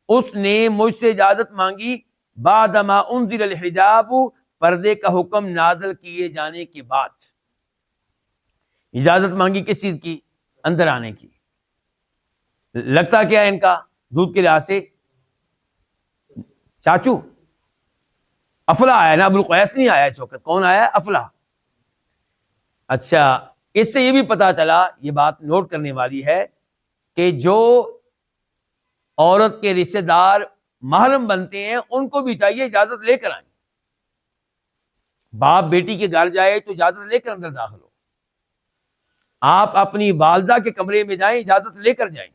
اس نے مجھ سے اجازت مانگی، بعد ما انزل الحجاب، پردے کا حکم نازل کیے جانے کے بعد۔ اجازت مانگی کس چیز کی؟ اندر آنے کی۔ لگتا کیا ہے ان کا دودھ کے لحاظ سے؟ چاچو افلاح آیا نا، ابو القعیس نہیں آیا اس وقت، کون آیا؟ افلاح۔ اچھا، اس سے یہ بھی پتا چلا، یہ بات نوٹ کرنے والی ہے کہ جو عورت کے رشتہ دار محرم بنتے ہیں ان کو بھی چاہیے اجازت لے کر آئیں۔ باپ بیٹی کے گھر جائے تو اجازت لے کر اندر داخل ہو۔ آپ اپنی والدہ کے کمرے میں جائیں، اجازت لے کر جائیں۔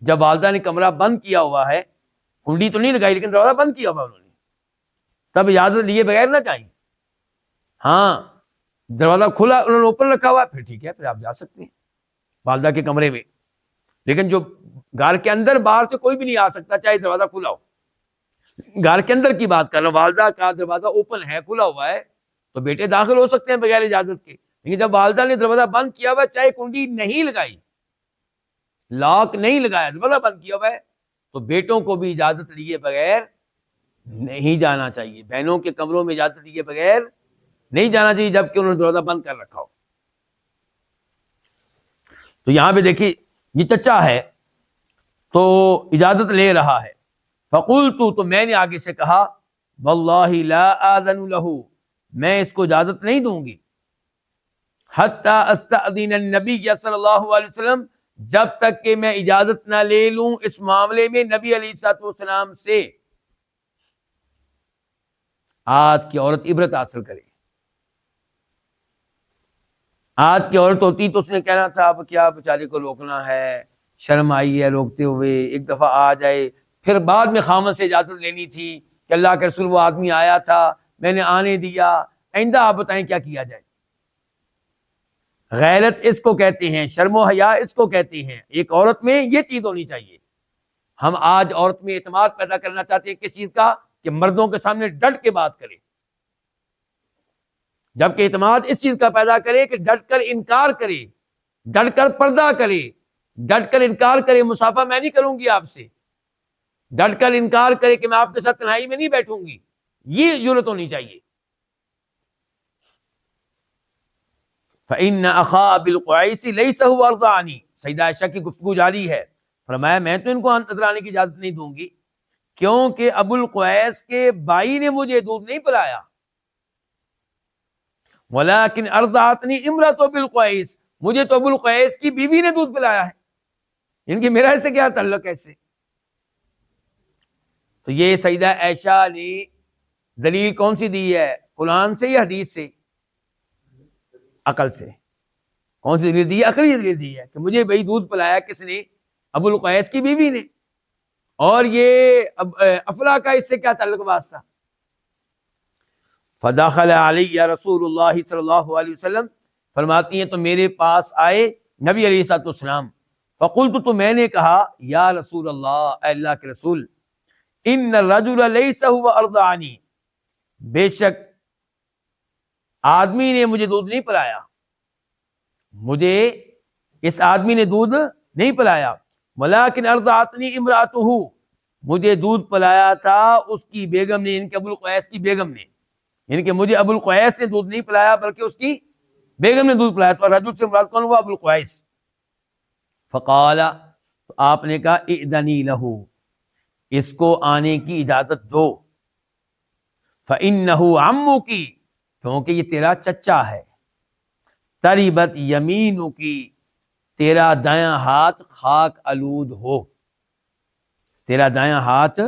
جب والدہ نے کمرہ بند کیا ہوا ہے، کنڈی تو نہیں لگائی لیکن دروازہ بند کیا ہوا انہوں نے، تب اجازت لیے بغیر نہ جائیں۔ ہاں، دروازہ کھلا انہوں نے اوپن رکھا ہوا ہے، پھر ٹھیک ہے، پھر آپ جا سکتے ہیں والدہ کے کمرے میں۔ لیکن جو گھر کے اندر باہر سے کوئی بھی نہیں آ سکتا چاہے دروازہ کھلا ہو، گھر کے اندر کی بات کر رہا ہوں، والدہ کا دروازہ اوپن ہے، کھلا ہوا ہے، تو بیٹے داخل ہو سکتے ہیں بغیر اجازت کے۔ لیکن جب والدہ نے دروازہ بند کیا ہوا چاہے کنڈی نہیں لگائی، لاک نہیں لگایا، دروازہ بند کیا ہوا ہے، تو بیٹوں کو بھی اجازت لیے بغیر نہیں جانا چاہیے، بہنوں کے کمروں میں اجازت لیے بغیر نہیں جانا چاہیے جبکہ انہوں نے دروازہ بند کر رکھا ہو۔ تو یہاں پہ دیکھیے یہ چچا ہے تو اجازت لے رہا ہے، فقلت، تو میں نے آگے سے کہا، واللہ لا آذن له، میں اس کو اجازت نہیں دوں گی، حتی استأذن النبی صلی اللہ علیہ وسلم، جب تک کہ میں اجازت نہ لے لوں اس معاملے میں نبی علیہ الصلوۃ والسلام سے۔ آج کی عورت عبرت حاصل کرے، آج کی عورت ہوتی تو اس نے کہنا تھا اب کیا بیچاری کو روکنا ہے، شرم آئی ہے روکتے ہوئے، ایک دفعہ آ جائے، پھر بعد میں خامن سے اجازت لینی تھی کہ اللہ کے رسول وہ آدمی آیا تھا میں نے آنے دیا، آئندہ آپ بتائیں کیا کیا جائے۔ غیرت اس کو کہتے ہیں، شرم و حیا اس کو کہتے ہیں، ایک عورت میں یہ چیز ہونی چاہیے۔ ہم آج عورت میں اعتماد پیدا کرنا چاہتے ہیں کس چیز کا؟ کہ مردوں کے سامنے ڈٹ کے بات کرے، جبکہ اعتماد اس چیز کا پیدا کرے کہ ڈٹ کر انکار کرے، ڈٹ کر پردہ کرے، ڈٹ کر انکار کرے، مصافحہ میں نہیں کروں گی آپ سے، ڈٹ کر انکار کرے کہ میں آپ کے ساتھ تنہائی میں نہیں بیٹھوں گی، یہ جرت ہونی چاہیے۔ فَإِنَّ أَخَا أَبِي الْقُعَيْسِ لَيْسَ هُوَ أَرْضَعَنِي، سیدہ عائشہ کی گفتگو جاری ہے، فرمایا میں تو ان کو اندر آنے کی اجازت نہیں دوں گی کیونکہ ابو القعیس کے بھائی نے مجھے دودھ نہیں پلایا، وَلَكِنْ أَرْضَعَتْنِي امْرَأَةُ أَبِي الْقعیس، مجھے تو ابو القعیس کی بیوی نے دودھ پلایا ہے، ان کی میرا ایسے کیا تعلق ایسے؟ تو یہ سیدہ عائشہ نے دلیل کون سی دی ہے؟ قرآن سے یا حدیث سے؟ عقل سے۔ کون سی دلیل دی ہے؟ عقلی دلیل دی ہے کہ مجھے بھائی دودھ پلایا کس نے؟ ابو القعیس کی بیوی نے، اور یہ افلا کا اس سے کیا تعلق واسطہ؟ فدخل علی رسول اللہ صلی اللہ علیہ وسلم، فرماتی ہیں تو میرے پاس آئے نبی علیہ الصلوۃ والسلام، فقلت، تو میں نے کہا، یا رسول اللہ، اے اللہ کے رسول، ان الرجل لیس هو ارضعنی، بے شک آدمی نے مجھے دودھ نہیں پلایا، مجھے اس آدمی نے دودھ نہیں پلایا، ولیکن ارضعتنی امرأتہ، مجھے دودھ پلایا تھا اس کی بیگم نے، ان کے ابو القعیس کی بیگم نے، یعنی کہ مجھے ابو القعیس نے دودھ نہیں پلایا بلکہ اس کی بیگم نے دودھ پلایا۔ تو رجل سے مراد کون ہوا؟ ابو القعیس۔ فقال، تو آپ نے کہا، اذنی لہ، اس کو آنے کی اجازت دو، فإنہ عمک، کیونکہ یہ تیرا چچا ہے، تربت یمینک، تیرا دایاں ہاتھ خاک آلود ہو، تیرا دایاں ہاتھ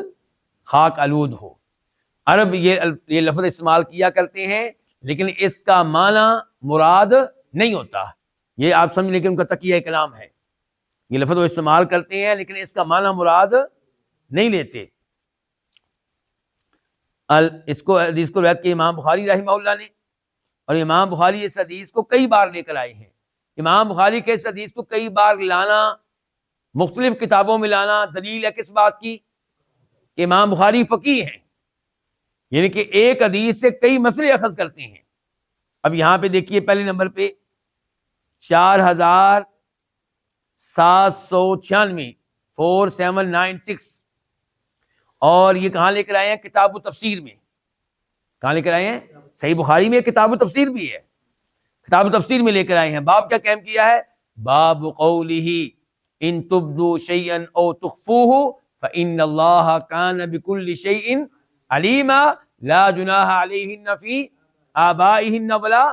خاک آلود ہو۔ عرب یہ لفظ استعمال کیا کرتے ہیں لیکن اس کا معنی مراد نہیں ہوتا، یہ آپ سمجھ لیں کہ ان کا تقیہ کلام ہے، یہ لفظ وہ استعمال کرتے ہیں لیکن اس کا معنی مراد نہیں لیتے۔ اس کو حدیث کو روایت کی امام بخاری رحمہ اللہ نے، اور امام بخاری اس حدیث کو کئی بار لے کر آئے ہیں۔ امام بخاری کے اس حدیث کو کئی بار لانا، مختلف کتابوں میں لانا، دلیل ہے کس بات کی؟ کہ امام بخاری فقیہ ہیں، یعنی کہ ایک حدیث سے کئی مسئلے اخذ کرتے ہیں۔ اب یہاں پہ دیکھیے پہلے نمبر پہ 4796 4796، اور یہ کہاں لے کر آئے ہیں؟ کتاب التفسیر میں۔ کہاں لے کر آئے ہیں؟ صحیح بخاری میں کتاب التفسیر بھی ہے، کتاب التفسیر میں لے کر آئے ہیں۔ باب کیا قائم کیا ہے؟ باب قولہ ان تبدوا شیئا او تخفوہ فإن اللہ کان بکل شیء علیما لا جناح علیہن فی آبائہن ولا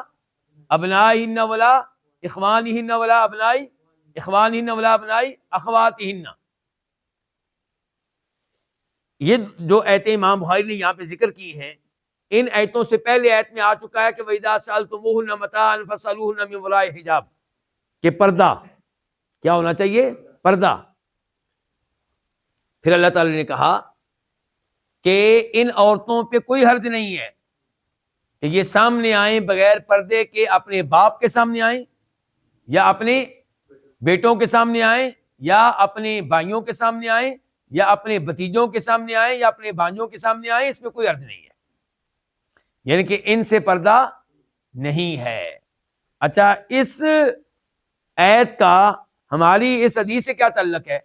ابنائہن ولا اخوانہن ولا ابنائی اخوانہن ولا ابنائی اخواتہن۔ یہ جو آیتیں امام بخاری نے یہاں پہ ذکر کی ہیں، ان آیتوں سے پہلے آیت میں آ چکا ہے کہ وَإِذَا سَأَلْتُمُوهُنَّ مَتَاعًا فَاسْأَلُوهُنَّ مِنْ وَرَاءِ حجاب، کہ پردہ کیا ہونا چاہیے؟ پردہ۔ پھر اللہ تعالی نے کہا کہ ان عورتوں پہ کوئی حرج نہیں ہے کہ یہ سامنے آئیں بغیر پردے کے، اپنے باپ کے سامنے آئیں یا اپنے بیٹوں کے سامنے آئیں یا اپنے بھائیوں کے سامنے آئیں یا اپنے بھتیجوں کے سامنے آئیں یا اپنے بھائیوں کے سامنے آئیں، اس میں کوئی حرج نہیں ہے، یعنی کہ ان سے پردہ نہیں ہے۔ اچھا، اس آیت کا ہماری اس حدیث سے کیا تعلق ہے؟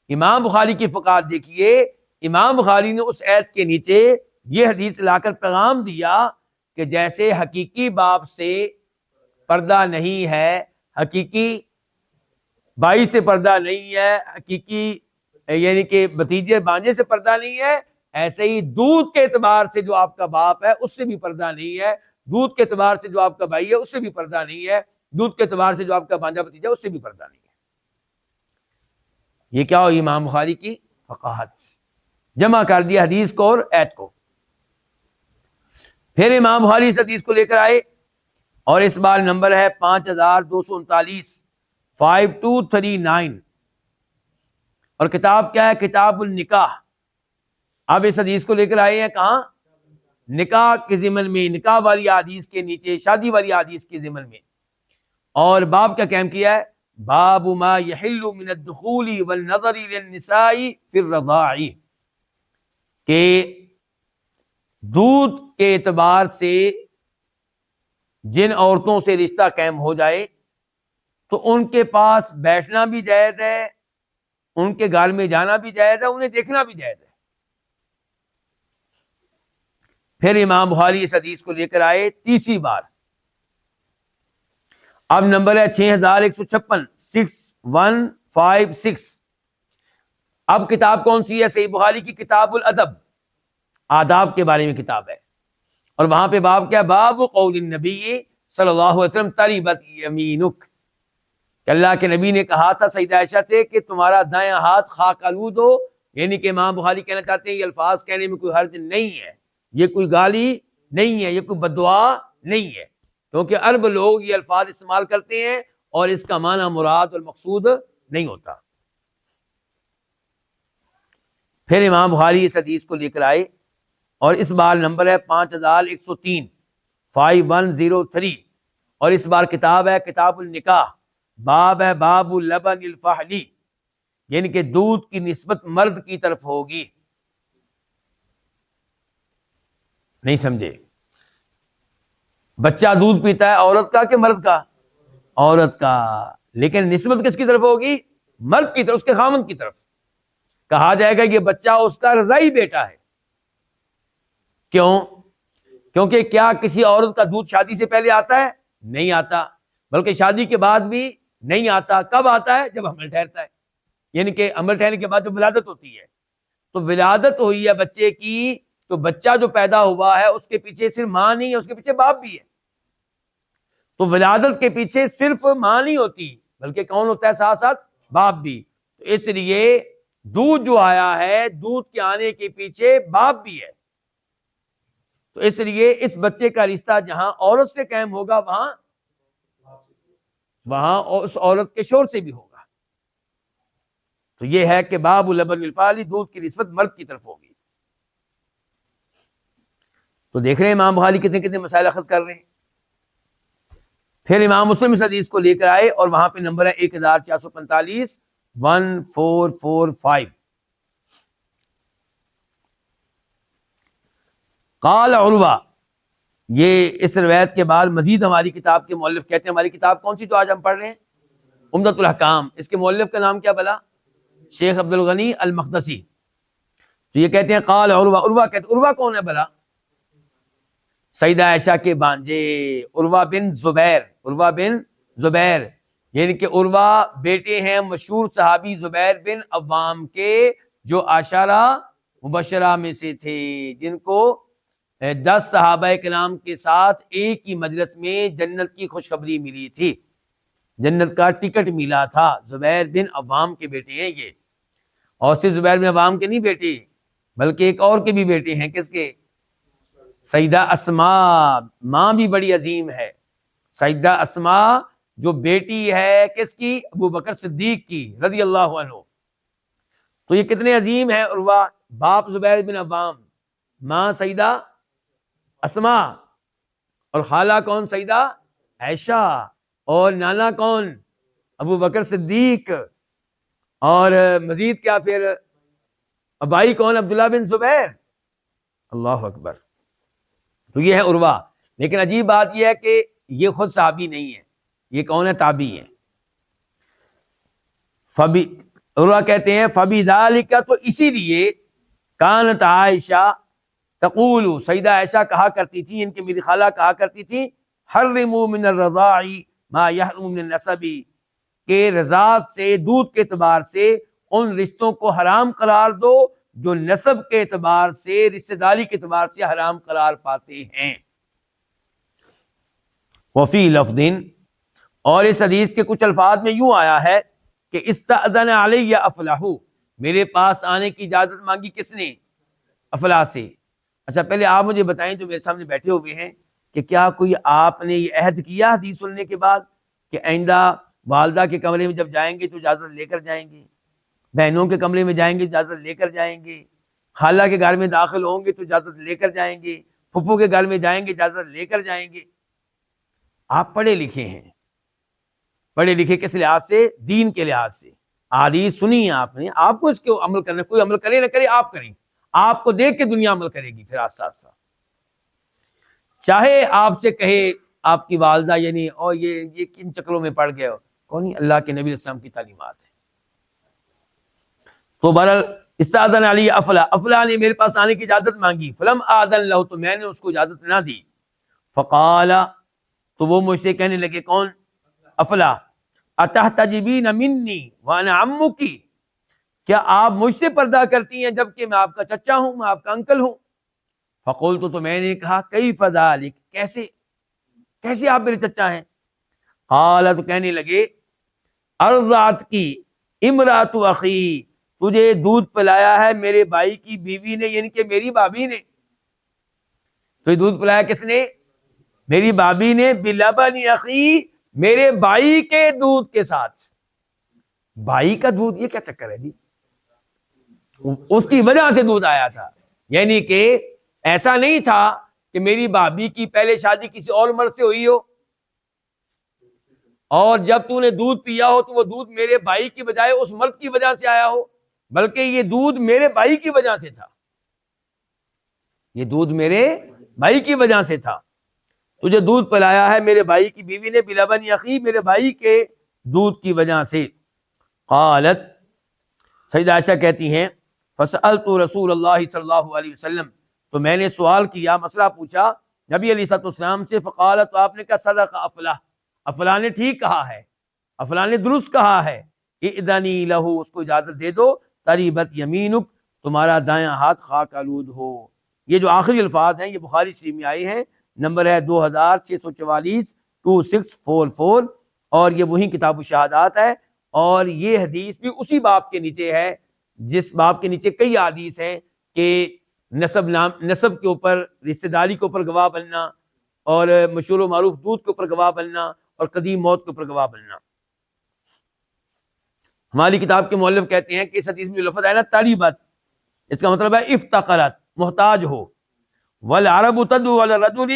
امام بخاری کی فقہات دیکھیے، امام بخاری نے اس آیت کے نیچے یہ حدیث لا کر پیغام دیا کہ جیسے حقیقی باپ سے پردہ نہیں ہے، حقیقی بھائی سے پردہ نہیں ہے، حقیقی یعنی کہ بھتیجے بانجے سے پردہ نہیں ہے، ایسے ہی دودھ کے اعتبار سے جو آپ کا باپ ہے اس سے بھی پردہ نہیں ہے، دودھ کے اعتبار سے جو آپ کا بھائی ہے اس سے بھی پردہ نہیں ہے، دودھ کے اعتبار سے جو آپ کا بانجا بھتیجا اس سے بھی پردہ نہیں ہے۔ یہ کیا ہو؟ امام بخاری کی فقاہت، جمع کر دیا حدیث کو اور ایت کو۔ پھر امام بخاری اس حدیث کو لے کر آئے اور اس بار نمبر ہے 5239، 5239، اور کتاب کیا ہے؟ کتاب النکاح۔ اب اس حدیث کو لے کر آئے ہیں کہاں؟ نکاح کے ضمن میں، نکاح والی حدیث کے نیچے شادی والی حدیث کے ضمن میں، اور باب کا قائم کیا ہے؟ باب ما یحل من الدخول والنظر للنساء فی الرضاع، کہ دودھ کے اعتبار سے جن عورتوں سے رشتہ قائم ہو جائے تو ان کے پاس بیٹھنا بھی جائز ہے، ان کے گھر میں جانا بھی جائز ہے، انہیں دیکھنا بھی جائز ہے۔ پھر امام بخاری اس حدیث کو لے کر آئے تیسری بار، اب نمبر ہے 6156، 6156۔ اب کتاب کون سی ہے؟ صحیح بخاری کی کتاب الادب، آداب کے بارے میں کتاب ہے، اور وہاں پہ باب کیا؟ باب قول النبی صلی اللہ علیہ وسلم تریبت یمینک، کہ اللہ کے نبی نے کہا تھا سیدہ عائشہ سے کہ تمہارا دایاں ہاتھ خاک آلود ہو، یعنی کہ امام بخاری کہنا چاہتے ہیں یہ الفاظ کہنے میں کوئی حرج نہیں ہے، یہ کوئی گالی نہیں ہے، یہ کوئی بددعا نہیں ہے، کیونکہ عرب لوگ یہ الفاظ استعمال کرتے ہیں اور اس کا معنی مراد اور مقصود نہیں ہوتا۔ پھر امام بخاری اس حدیث کو لے کر آئے اور اس بار نمبر ہے 5103، 5103، اور اس بار کتاب ہے کتاب النکاح، باب ہے باب لبن الفحلی، یعنی کہ دودھ کی نسبت مرد کی طرف ہوگی۔ نہیں سمجھے؟ بچہ دودھ پیتا ہے عورت کا کہ مرد کا؟ عورت کا، لیکن نسبت کس کی طرف ہوگی؟ مرد کی طرف، اس کے خاوند کی طرف۔ کہا جائے گا یہ بچہ اس کا رضائی بیٹا ہے۔ کیوں؟ کیونکہ کیا کسی عورت کا دودھ شادی سے پہلے آتا ہے؟ نہیں آتا، بلکہ شادی کے بعد بھی نہیں آتا۔ کب آتا ہے؟ جب حمل ٹھہرتا ہے، یعنی کہ حمل ٹھہرنے کے بعد جب ولادت ہوتی ہے، تو ولادت ہوئی ہے بچے کی، تو بچہ جو پیدا ہوا ہے اس کے پیچھے صرف ماں نہیں ہے، اس کے پیچھے باپ بھی ہے۔ تو ولادت کے پیچھے صرف ماں نہیں ہوتی، بلکہ کون ہوتا ہے ساتھ ساتھ؟ باپ بھی۔ تو اس لیے دودھ جو آیا ہے، دودھ کے آنے کے پیچھے باپ بھی ہے، تو اس لیے اس بچے کا رشتہ جہاں عورت سے قائم ہوگا وہاں اس عورت کے شوہر سے بھی ہوگا۔ تو یہ ہے کہ باب لبن الفحلی، دودھ کی نسبت مرد کی طرف ہوگی۔ تو دیکھ رہے ہیں امام بخاری کتنے کتنے مسائل اخذ کر رہے ہیں۔ پھر امام مسلم اس حدیث کو لے کر آئے اور وہاں پہ نمبر ہے 1445، 1445۔ قال عروہ، یہ اس روایت کے بعد مزید ہماری کتاب کے مؤلف کہتے ہیں، ہماری کتاب کون سی جو آج ہم پڑھ رہے ہیں؟ عمدۃ الاحکام، اس کے مؤلف کا نام کیا بلا؟ شیخ عبد الغنی المقدسی۔ تو یہ کہتے ہیں قال عروہ، عروہ کہتے ہیں، عروہ کون ہے بلا؟ سیدہ عائشہ کے بانجے عروہ بن زبیر، عروہ بن زبیر، یعنی کہ عروہ بیٹے ہیں مشہور صحابی زبیر بن عوام کے، جو عشرہ مبشرہ میں سے تھے، جن کو 10 صحابہ کرام کے ساتھ ایک ہی مجلس میں جنت کی خوشخبری ملی تھی، جنت کا ٹکٹ ملا تھا۔ زبیر بن عوام کے بیٹے ہیں یہ، اور صرف زبیر بن عوام کے نہیں بیٹے، بلکہ ایک اور کے بھی بیٹے ہیں، کس کے؟ سیدہ اسماء، ماں بھی بڑی عظیم ہے، سیدہ اسماء جو بیٹی ہے کس کی؟ ابو بکر صدیق کی رضی اللہ عنہ۔ تو یہ کتنے عظیم ہیں عروہ، باپ زبیر بن عوام، ماں سیدہ اسماء، اور خالہ کون؟ سیدہ عائشہ، اور نانا کون؟ ابو بکر صدیق، اور مزید کیا پھر بھائی کون؟ عبداللہ بن زبیر۔ اللہ اکبر۔ تو یہ ہے عروہ، لیکن عجیب بات یہ ہے کہ یہ خود صحابی نہیں ہے، یہ کون ہے؟ تابعی ہیں۔ فبی عروہ کہتے ہیں فبذالک، تو اسی لیے کانت عائشہ تقول، سیدہ عائشہ کہا کرتی تھی، ان کی میری خالہ کہا کرتی تھی، حرموا من الرضاع ما يحرم من النسب، کہ رضاعت سے، دودھ کے اعتبار سے ان رشتوں کو حرام قرار دو جو نسب کے اعتبار سے، رشتہ داری کے اعتبار سے حرام قرار پاتے ہیں۔ وفی لفظ، اور اس حدیث کے کچھ الفاظ میں یوں آیا ہے کہ استأذن علی افلح، میرے پاس آنے کی اجازت مانگی کس نے؟ افلاح سے۔ اچھا پہلے آپ مجھے بتائیں جو میرے سامنے بیٹھے ہوئے ہیں کہ کیا کوئی آپ نے یہ عہد کیا حدیث سننے کے بعد کہ آئندہ والدہ کے کمرے میں جب جائیں گے تو اجازت لے کر جائیں گے، بہنوں کے کمرے میں جائیں گے اجازت لے کر جائیں گے، خالہ کے گھر میں داخل ہوں گے تو اجازت لے کر جائیں گے، پھپھو کے گھر میں جائیں گے اجازت لے کر جائیں گے؟ آپ پڑھے لکھے ہیں، پڑھے لکھے کس لحاظ سے؟ دین کے لحاظ سے۔ حدیث سنی ہے آپ نے، آپ کو اس کے عمل کرنا، کوئی عمل کرے نہ کرے آپ کریں، آپ کو دیکھ کے دنیا عمل کرے گی پھر آہستہ آہستہ۔ چاہے آپ سے کہے آپ کی والدہ یعنی اور یہ کن چکروں میں پڑ گئے ہو، کون؟ اللہ کے نبی علیہ السلام کی تعلیمات ہے۔ تو بہرحال استاذن علی افلا، افلا نے میرے پاس آنے کی اجازت مانگی، فلم آذن لہ، تو میں نے اس کو اجازت نہ دی، فقال، تو وہ مجھ سے کہنے لگے، کون؟ افلا، اتحتجبین منی وانا عمکی، کیا آپ مجھ سے پردہ کرتی ہیں جبکہ میں آپ کا چچا ہوں، میں آپ کا انکل ہوں؟ فقلت، تو میں نے کہا، کیف ذلک، کیسے آپ میرے چچا ہیں؟ قال، تو کہنے لگے، ارضعت کی امرات اخی، تجھے دودھ پلایا ہے میرے بھائی کی بیوی نے، یعنی کہ میری بھابھی نے۔ تو یہ دودھ پلایا کس نے؟ میری بھابھی نے، بلبن اخی، میرے بھائی کے دودھ کے ساتھ۔ بھائی کا دودھ، یہ کیا چکر ہے جی؟ اس کی وجہ سے دودھ آیا تھا، یعنی کہ ایسا نہیں تھا کہ میری بھابھی کی پہلے شادی کسی اور مرد سے ہوئی ہو اور جب تو نے دودھ پیا ہو تو وہ دودھ میرے بھائی کی بجائے اس مرد کی وجہ سے آیا ہو، بلکہ یہ دودھ میرے بھائی کی وجہ سے تھا، یہ دودھ میرے بھائی کی وجہ سے تھا۔ تجھے دودھ پلایا ہے میرے بھائی کی بیوی نے، بلبن اخی، میرے بھائی کے دودھ کی وجہ سے۔ قالت، سیدہ عائشہ کہتی ہیں، فسألت رسول اللہ صلی اللہ علیہ وسلم، تو میں نے سوال کیا، مسئلہ پوچھا نبی علیہ السلام سے، فقالت، تو آپ نے کہا، صدق افلاح، افلاح نے ٹھیک کہا ہے، افلاح نے درست کہا ہے، اذنی لہو، اس کو اجازت دے دو، تریبت یمینک، تمہارا دایاں ہاتھ خاک آلود ہو۔ یہ جو آخری الفاظ ہیں یہ بخاری شریف میں آئے ہیں، نمبر ہے 2644 2644، اور یہ وہی کتاب الشہادات ہے، اور یہ حدیث بھی اسی باب کے نیچے ہے جس باب کے نیچے کئی حدیث ہیں کہ نسب کے اوپر، رشتہ داری کے اوپر گواہ بننا، اور مشہور و معروف دودھ کے اوپر گواہ بننا، اور قدیم موت کے اوپر گواہ بننا۔ ہماری کتاب کے مؤلف کہتے ہیں کہ اس حدیث میں جو لفظ ہے نا تریبت، اس کا مطلب ہے افتقرت، محتاج ہو، والعرب تدعو علی الرجل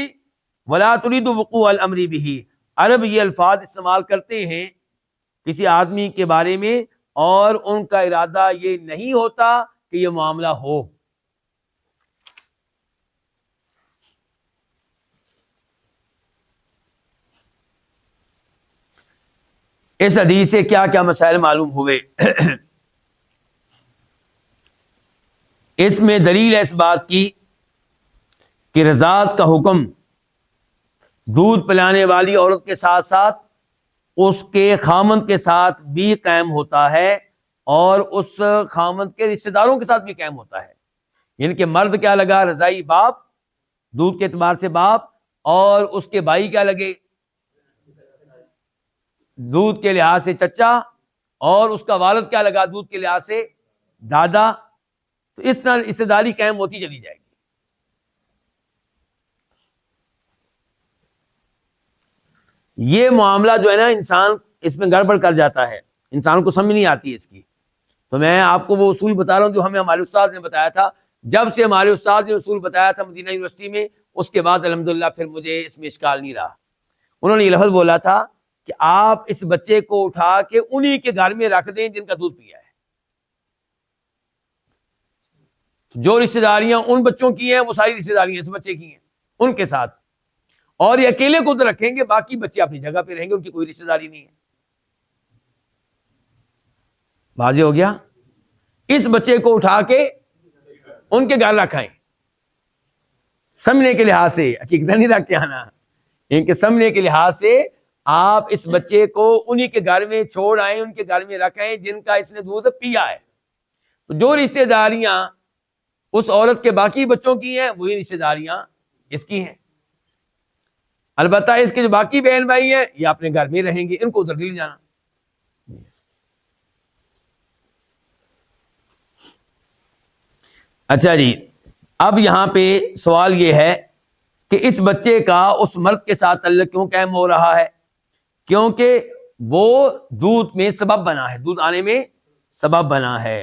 ولا تريد وقوع الامر به، عرب یہ الفاظ استعمال کرتے ہیں کسی آدمی کے بارے میں اور ان کا ارادہ یہ نہیں ہوتا کہ یہ معاملہ ہو۔ اس حدیث سے کیا کیا مسائل معلوم ہوئے؟ اس میں دلیل ہے اس بات کی کہ رضاعت کا حکم دودھ پلانے والی عورت کے ساتھ ساتھ اس کے خامند کے ساتھ بھی قائم ہوتا ہے، اور اس خامند کے رشتہ داروں کے ساتھ بھی قائم ہوتا ہے، یعنی کہ مرد کیا لگا؟ رضائی باپ، دودھ کے اعتبار سے باپ، اور اس کے بھائی کیا لگے؟ دودھ کے لحاظ سے چچا، اور اس کا والد کیا لگا؟ دودھ کے لحاظ سے دادا۔ تو اس طرح رشتہ داری قائم ہوتی چلی جائے گی۔ یہ معاملہ جو ہے نا، انسان اس میں گڑبڑ کر جاتا ہے، انسان کو سمجھ نہیں آتی اس کی۔ تو میں آپ کو وہ اصول بتا رہا ہوں جو ہمیں ہمارے استاد نے بتایا تھا، جب سے ہمارے استاد نے اصول بتایا تھا مدینہ یونیورسٹی میں، اس کے بعد الحمدللہ پھر مجھے اس میں اشکال نہیں رہا۔ انہوں نے یہ لفظ بولا تھا کہ آپ اس بچے کو اٹھا کے انہی کے گھر میں رکھ دیں جن کا دودھ پیا ہے، جو رشتہ داریاں ان بچوں کی ہیں وہ ساری رشتہ داریاں اس بچے کی ہیں ان کے ساتھ، اور یہ اکیلے کو ادھر رکھیں گے، باقی بچے اپنی جگہ پہ رہیں گے، ان کی کوئی رشتہ داری نہیں ہے۔ واضح ہو گیا؟ اس بچے کو اٹھا کے ان کے گھر رکھائیں، سمجھنے کے لحاظ سے، حقیقت نہیں رکھ کے آنا، ان کے سمجھنے کے لحاظ سے آپ اس بچے کو انہی کے گھر میں چھوڑ آئیں، ان کے گھر میں رکھیں جن کا اس نے دودھ پیا ہے. تو جو رشتہ داریاں اس عورت کے باقی بچوں کی ہیں وہی رشتہ داریاں اس کی ہیں. البتہ اس کے جو باقی بہن بھائی ہیں یہ اپنے گھر میں رہیں گے، ان کو ادھر نہیں لے جانا. اچھا جی، اب یہاں پہ سوال یہ ہے کہ اس بچے کا اس مرد کے ساتھ تعلق کیوں قائم ہو رہا ہے؟ کیونکہ وہ دودھ میں سبب بنا ہے، دودھ آنے میں سبب بنا ہے.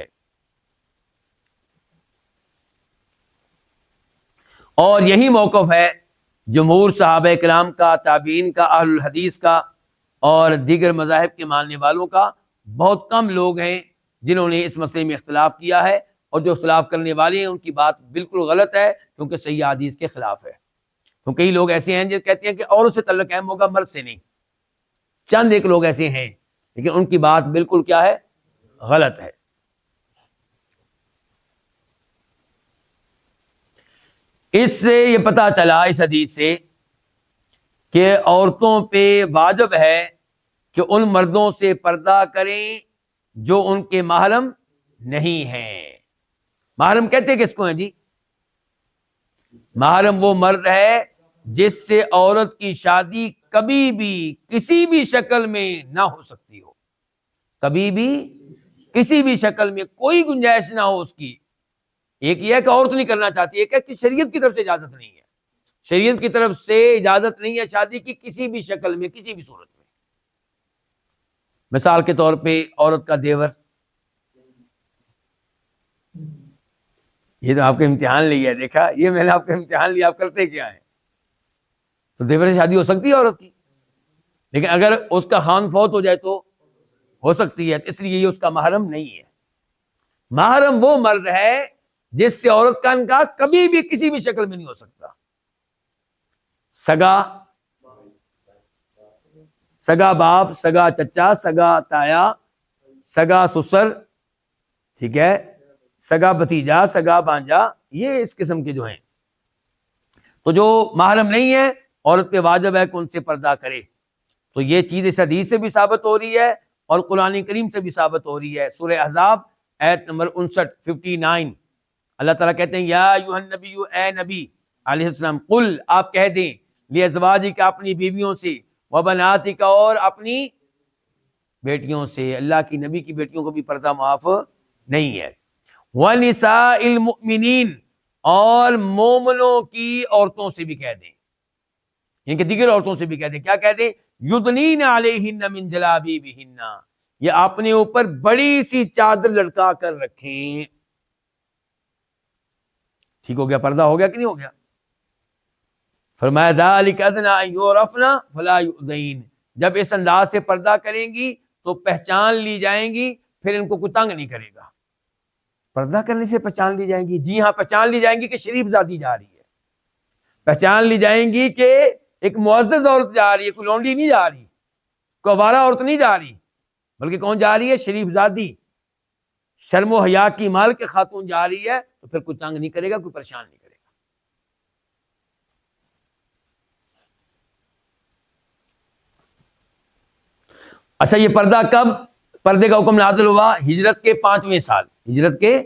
اور یہی موقف ہے جمہور صحابہ کرام کا، تابعین کا، اہل الحدیث کا اور دیگر مذاہب کے ماننے والوں کا. بہت کم لوگ ہیں جنہوں نے اس مسئلے میں اختلاف کیا ہے، اور جو اختلاف کرنے والے ہیں ان کی بات بالکل غلط ہے، کیونکہ صحیح حدیث کے خلاف ہے. کیونکہ کئی لوگ ایسے ہیں جو کہتے ہیں کہ عورت سے تعلق قائم ہوگا، مرد سے نہیں. چند ایک لوگ ایسے ہیں، لیکن ان کی بات بالکل کیا ہے؟ غلط ہے. اس سے یہ پتہ چلا اس حدیث سے کہ عورتوں پہ واجب ہے کہ ان مردوں سے پردہ کریں جو ان کے محرم نہیں ہیں. محرم کہتے کس کو ہیں جی؟ محرم وہ مرد ہے جس سے عورت کی شادی کبھی بھی کسی بھی شکل میں نہ ہو سکتی ہو، کبھی بھی کسی بھی شکل میں کوئی گنجائش نہ ہو اس کی. ایک یہ ہے کہ عورت نہیں کرنا چاہتی، ایک ہے کہ شریعت کی طرف سے اجازت نہیں ہے. شریعت کی طرف سے اجازت نہیں ہے شادی کی کسی بھی شکل میں، کسی بھی صورت میں. مثال کے طور پہ عورت کا دیور، یہ تو آپ کا امتحان لیا ہے، دیکھا یہ میں نے آپ کا امتحان لیا، آپ کرتے کیا ہے؟ تو دیور سے شادی ہو سکتی ہے عورت کی، لیکن اگر اس کا خان فوت ہو جائے تو ہو سکتی ہے. اس لیے یہ اس کا محرم نہیں ہے. محرم وہ مرد ہے جس سے عورت کا نکاح کبھی بھی کسی بھی شکل میں نہیں ہو سکتا. سگا باپ، سگا چچا، سگا تایا، سگا سسر، ٹھیک ہے، سگا بھتیجا، سگا بانجا، یہ اس قسم کے جو ہیں. تو جو محرم نہیں ہے عورت پہ واجب ہے کہ ان سے پردہ کرے. تو یہ چیز اس حدیث سے بھی ثابت ہو رہی ہے اور قرآن کریم سے بھی ثابت ہو رہی ہے. سورہ احزاب آیت نمبر 59 اللہ تعالیٰ کہتے ہیں یا ایھا النبی، اے نبی علیہ السلام، قل آپ کہہ دیں، لازواجک اپنی بیویوں سے، وبناتک اور اپنی بیٹیوں سے. اللہ کی نبی کی بیٹیوں کو بھی پردہ معاف نہیں ہے. وَنِسَاءِ الْمُؤْمِنِينَ اور مومنوں کی عورتوں سے بھی کہہ دیں، یعنی کہ دیگر عورتوں سے بھی کہہ دیں. کیا کہہ دیں؟ یُدْنِینَ عَلَیہِنَّ مِن جَلَابِیبِہِنَّ، یہ اپنے اوپر بڑی سی چادر لٹکا کر رکھیں. ٹھیک ہو گیا؟ پردہ ہو گیا کہ نہیں ہو گیا؟ فرمایا ذَلِکَ أَدْنَىٰ أَن يُعْرَفْنَ فَلَا يُؤْذَيْنَ، جب اس انداز سے پردہ کریں گی تو پہچان لی جائیں گی، پھر ان کو کوئی تنگ نہیں کرے گا. پردہ کرنے سے پہچان لی جائیں گی؟ جی ہاں، پہچان لی جائیں گی کہ شریف ذاتی جا رہی ہے، پہچان لی جائیں گی کہ ایک معزز عورت جا رہی ہے، کوئی لونڈی نہیں جا رہی، کوئی آوارہ عورت نہیں جا رہی، بلکہ کون جا رہی ہے؟ شریف ذاتی، شرم و حیا کی مال کے خاتون جا رہی ہے. تو پھر کوئی تنگ نہیں کرے گا، کوئی پریشان نہیں کرے گا. اچھا، یہ پردہ کب پردے کا حکم نازل ہوا؟ ہجرت کے 5ویں سال. ہجرت کے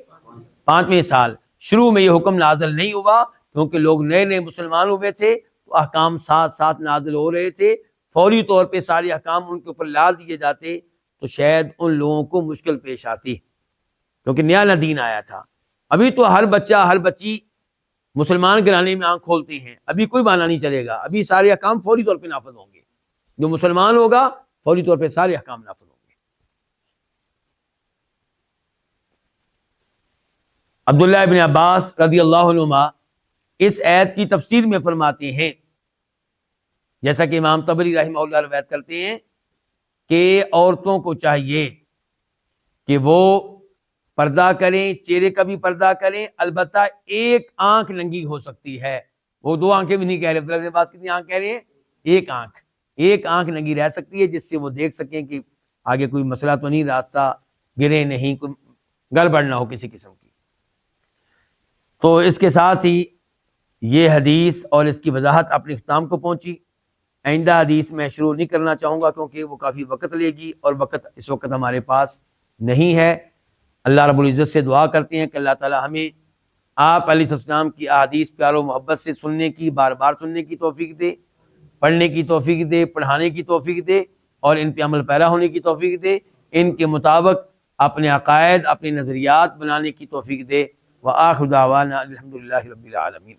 5ویں سال. شروع میں یہ حکم نازل نہیں ہوا کیونکہ لوگ نئے نئے مسلمان ہوئے تھے، تو احکام ساتھ ساتھ نازل ہو رہے تھے. فوری طور پہ سارے احکام ان کے اوپر لا دیے جاتے تو شاید ان لوگوں کو مشکل پیش آتی، کیونکہ نیا نہ دین آیا تھا. ابھی تو ہر بچہ ہر بچی مسلمان گھرانے میں آنکھ کھولتے ہیں، ابھی کوئی بہانہ نہیں چلے گا. ابھی سارے احکام فوری طور پہ نافذ ہوں گے. جو مسلمان ہوگا فوری طور پہ سارے احکام نافذ ہوں گے. عبداللہ ابن عباس رضی اللہ عنہما اس آیت کی تفسیر میں فرماتے ہیں، جیسا کہ امام طبری رحمہ اللہ روایت کرتے ہیں، کہ عورتوں کو چاہیے کہ وہ پردہ کریں، چہرے کا بھی پردہ کریں، البتہ ایک آنکھ ننگی ہو سکتی ہے. وہ 2 آنکھیں بھی نہیں کہہ رہے. عبداللہ ابن عباس کتنی آنکھ کہہ رہے ہیں؟ ایک آنکھ ننگی رہ سکتی ہے، جس سے وہ دیکھ سکیں کہ آگے کوئی مسئلہ تو نہیں، راستہ گرے نہیں، کوئی گڑبڑ نہ ہو کسی قسم کی۔ تو اس کے ساتھ ہی یہ حدیث اور اس کی وضاحت اپنے اختتام کو پہنچی۔ آئندہ حدیث میں شروع نہیں کرنا چاہوں گا کیونکہ وہ کافی وقت لے گی اور وقت اس وقت ہمارے پاس نہیں ہے۔ اللہ رب العزت سے دعا کرتے ہیں کہ اللہ تعالی ہمیں آپ علیہ السلام کی احادیث پیار و محبت سے سننے کی، بار بار سننے کی توفیق دے، پڑھنے کی توفیق دے، پڑھانے کی توفیق دے اور ان پہ عمل پیرا ہونے کی توفیق دے، ان کے مطابق اپنے عقائد، اپنے نظریات بنانے کی توفیق دے۔ وآخر دعوانا الحمدللہ رب العالمین۔